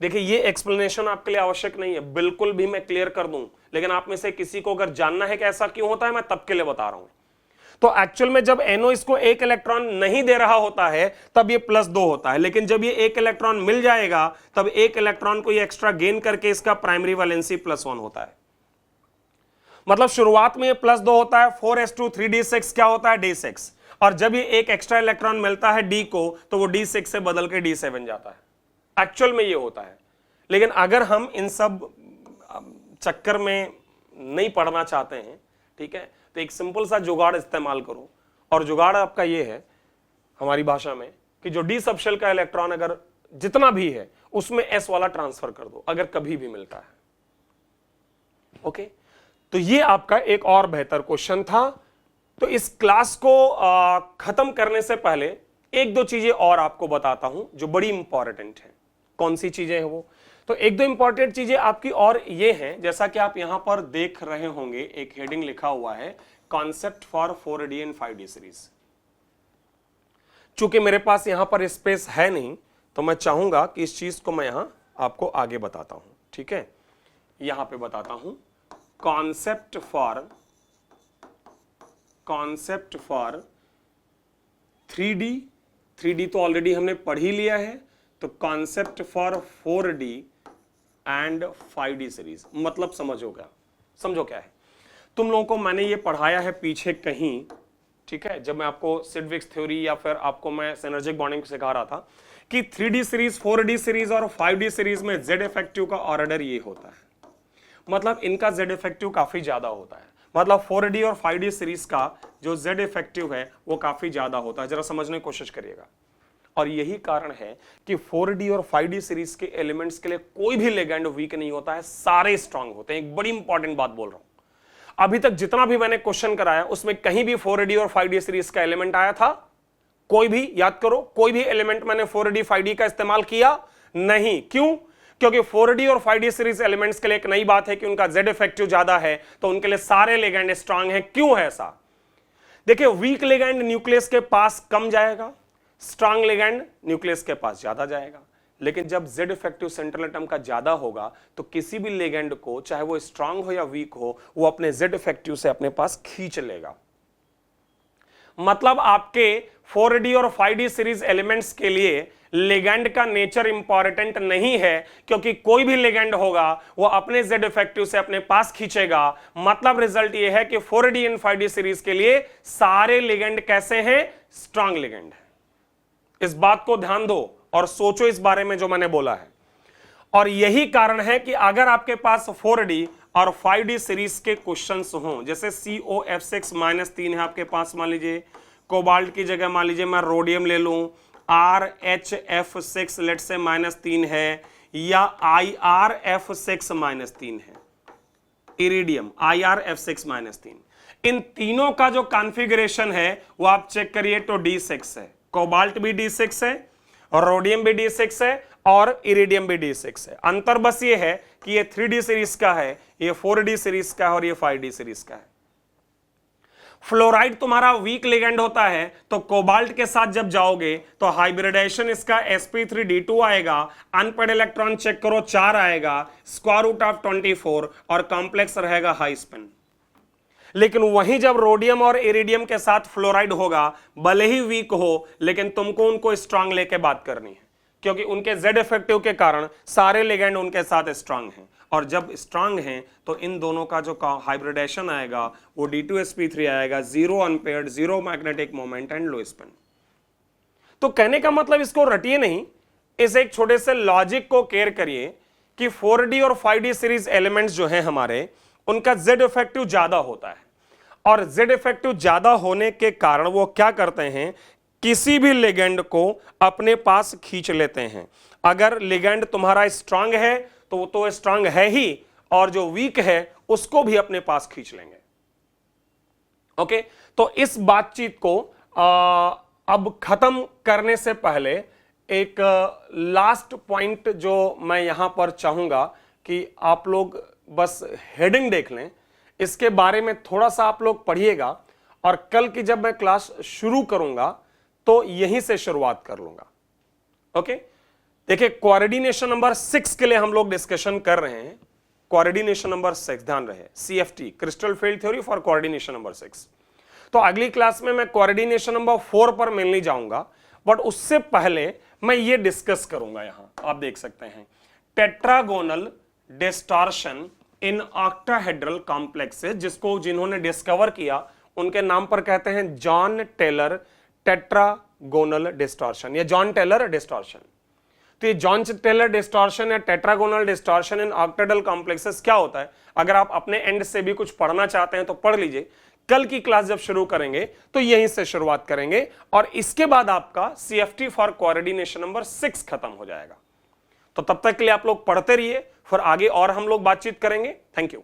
देखिए ये एक्सप्लेनेशन आपके लिए आवश्यक नहीं है, बिल्कुल भी मैं क्लियर कर दूं, लेकिन आप में से किसी को अगर जानना है कि ऐसा क्यों होता है, मैं तब के लिए बता रहा हूं। तो एक्चुअल में जब NO इसको एक इलेक्ट्रॉन नहीं दे रहा होता है तब ये +2 होता है, लेकिन जब ये एक इलेक्ट्रॉन मिल जाएगा तब एक इलेक्ट्रॉन को ये एक्स्ट्रा गेन करके इसका प्राइमरी वैलेंसी +1 होता है। मतलब शुरुआत में ये +2 होता है, 4s2 3d6 क्या होता है, d6, और जब ये एक एक्स्ट्रा इलेक्ट्रॉन मिलता है D को तो वो d6 से बदल के d7 जाता है। एक्चुअल में ये होता है, लेकिन अगर हम इन सब चक्कर में नहीं पढ़ना चाहते हैं, ठीक है, तो एक सिंपल सा जुगाड़ इस्तेमाल करो, और जुगाड़ आपका ये है हमारी भाषा में कि जो D सबशेल का इलेक्ट्रॉन अगर जितना भी है उसमें S वाला ट्रांसफर कर दो, अगर कभी भी मिलता है। ओके, तो ये आपका एक और बेहतर क्वेश्चन था। तो इस क्लास को खत्म करने से पहले एक दो चीजें और आपको बताता हूं जो बड़ी इंपॉर्टेंट है। कौन सी चीजें हैं वो? तो एक दो इंपॉर्टेंट चीजें आपकी और ये हैं, जैसा कि आप यहां पर देख रहे होंगे एक हेडिंग लिखा हुआ है concept for 4D and 5D series. चूंकि मेरे पास यहां पर स्पेस है नहीं, तो मैं चाहूंगा कि इस चीज को मैं यहां आपको आगे बताता हूं। ठीक है, यहां पे बताता हूं कॉन्सेप्ट फॉर 3D तो ऑलरेडी हमने पढ़ ही लिया है, तो concept for 4D and 5D series मतलब समझो क्या है। तुम लोगों को मैंने ये पढ़ाया है पीछे कहीं, ठीक है, जब मैं आपको सिडविक्स थ्योरी या फिर आपको मैं सिनर्जिक बॉन्डिंग सिखा रहा था कि 3D सीरीज, 4D सीरीज और 5D सीरीज में Z इफेक्टिव का ऑर्डर ये होता है, मतलब इनका Z इफेक्टिव काफी ज्यादा होता है। मतलब 4D और 5D सीरीज का जो Z इफेक्टिव है वो काफी ज्यादा होता है। जरा समझने की कोशिश करिएगा। और यही कारण है कि 4D और 5D सीरीज के एलिमेंट्स के लिए कोई भी लिगैंड वीक नहीं होता है, सारे स्ट्रांग होते हैं। एक बड़ी इंपॉर्टेंट बात बोल रहा हूं, अभी तक जितना भी मैंने क्वेश्चन कराया उसमें कहीं भी 4D और 5D सीरीज का एलिमेंट आया था? कोई भी? याद करो, कोई भी एलिमेंट मैंने 4D 5D का इस्तेमाल किया नहीं। क्यों? क्योंकि 4D और 5D सीरीज एलिमेंट्स के लिए एक नई बात है कि उनका Z इफेक्टिव ज्यादा है, तो उनके लिए सारे लिगैंड स्ट्रांग हैं। क्यों है ऐसा? देखिए, वीक लिगैंड न्यूक्लियस के पास कम जाएगा, स्ट्रांग लिगैंड न्यूक्लियस के पास ज्यादा जाएगा। लेकिन जब Z इफेक्टिव सेंट्रल एटम का ज्यादा होगा तो किसी भी लिगैंड को, चाहे वो स्ट्रांग हो या वीक हो, वो अपने Z इफेक्टिव से अपने पास खींच लेगा। मतलब आपके 4D और 5D सीरीज एलिमेंट्स के लिए लिगैंड का नेचर इंपॉर्टेंट नहीं है, क्योंकि कोई भी लिगैंड होगा वो अपने Z इफेक्टिव से अपने पास खींचेगा। मतलब रिजल्ट ये है कि 4D एंड 5D सीरीज के लिए सारे लिगैंड कैसे हैं? स्ट्रांग लिगैंड है। इस बात को ध्यान दो और सोचो इस बारे में जो मैंने बोला है। और यही कारण है कि अगर आपके पास 4D और 5D सीरीज के क्वेश्चंस हों, जैसे COF6-3 है आपके पास, मान लीजिए कोबाल्ट की जगह मान लीजिए मैं रोडियम ले लूं, RHF6 लेट से -3 है, या IRF6-3 है, इरिडियम IRF6-3, इन तीनों का जो कॉन्फ़िगरेशन है वो आप चेक करिए तो D6 है। कोबाल्ट भी D6 है, रोडियम भी D6 है और इरिडियम भी D6 है। अंतर बस ये है कि ये 3D सीरीज का है, ये 4D सीरीज का है और ये 5D सीरीज का है। फ्लोराइड तुम्हारा वीक लिगैंड होता है, तो कोबाल्ट के साथ जब जाओगे तो हाइब्रिडाइजेशन इसका sp3d2 आएगा, अनपेड इलेक्ट्रॉन चेक करो 4 आएगा, स्क्वायर रूट ऑफ 24 और कॉम्प्लेक्स रहेगा हाई स्पिन। लेकिन वहीं जब रोडियम और इरिडियम के साथ फ्लोराइड होगा, भले ही वीक हो, लेकिन तुमको उनको स्ट्रांग लेके बात करनी है, क्योंकि उनके Z इफेक्टिव के कारण सारे लिगैंड उनके साथ स्ट्रांग हैं। और जब स्ट्रांग हैं तो इन दोनों का जो हाइब्रिडेशन आएगा वो D2sp3 आएगा, 0 unpaired, 0 magnetic moment and low spin. तो कहने का मतलब इसको रटिए नहीं, इस एक छोटे से लॉजिक को केयर करिए कि 4D और 5D सीरीज एलिमेंट्स जो हैं हमारे, उनका Z इफेक्टिव ज्यादा होता है। और Z इफेक्टिव ज्यादा होने के कारण वो क्या करते हैं? किसी भी लिगैंड को अपने पास खींच लेते हैं। अगर लिगैंड तुम्हारा स्ट्रांग है तो वो तो स्ट्रांग है ही, और जो वीक है उसको भी अपने पास खींच लेंगे। ओके, तो इस बातचीत को अब खत्म करने से पहले एक लास्ट पॉइंट जो मैं यहां पर चाहूंगा कि आप लोग बस हेडिंग देख लें, इसके बारे में थोड़ा सा आप लोग पढ़िएगा, और कल की जब मैं क्लास शुरू करूंगा तो यहीं से शुरुआत कर लूंगा। ओके, देखिए कोऑर्डिनेशन नंबर 6 के लिए हम लोग डिस्कशन कर रहे हैं। कोऑर्डिनेशन नंबर 6, ध्यान रहे, CFT crystal field theory for coordination number 6। तो अगली क्लास में मैं कोऑर्डिनेशन नंबर 4 पर मेनली जाऊंगा, बट उससे पहले मैं ये डिस्कस करूंगा। यहां आप देख सकते हैं tetragonal distortion in octahedral complexes, जिसको जिन्होंने डिस्कवर किया उनके नाम पर कहते हैं जॉन टेलर टेट्रागोनल डिस्टॉर्शन या जॉन टेलर डिस्टॉर्शन। तो ये जॉन टेलर डिस्टॉर्शन या tetragonal distortion in octahedral complexes क्या होता है? अगर आप अपने एंड से भी कुछ पढ़ना चाहते हैं तो पढ़ लीजिए। कल की क्लास जब शुरू करेंगे तो यहीं से शुरुआत करेंगे, और इसके बाद आपका CFT फॉर कोऑर्डिनेशन नंबर 6 खत्म हो जाएगा। तो तब तक के लिए आप लोग पढ़ते रहिए, फिर आगे और हम लोग बातचीत करेंगे। Thank you.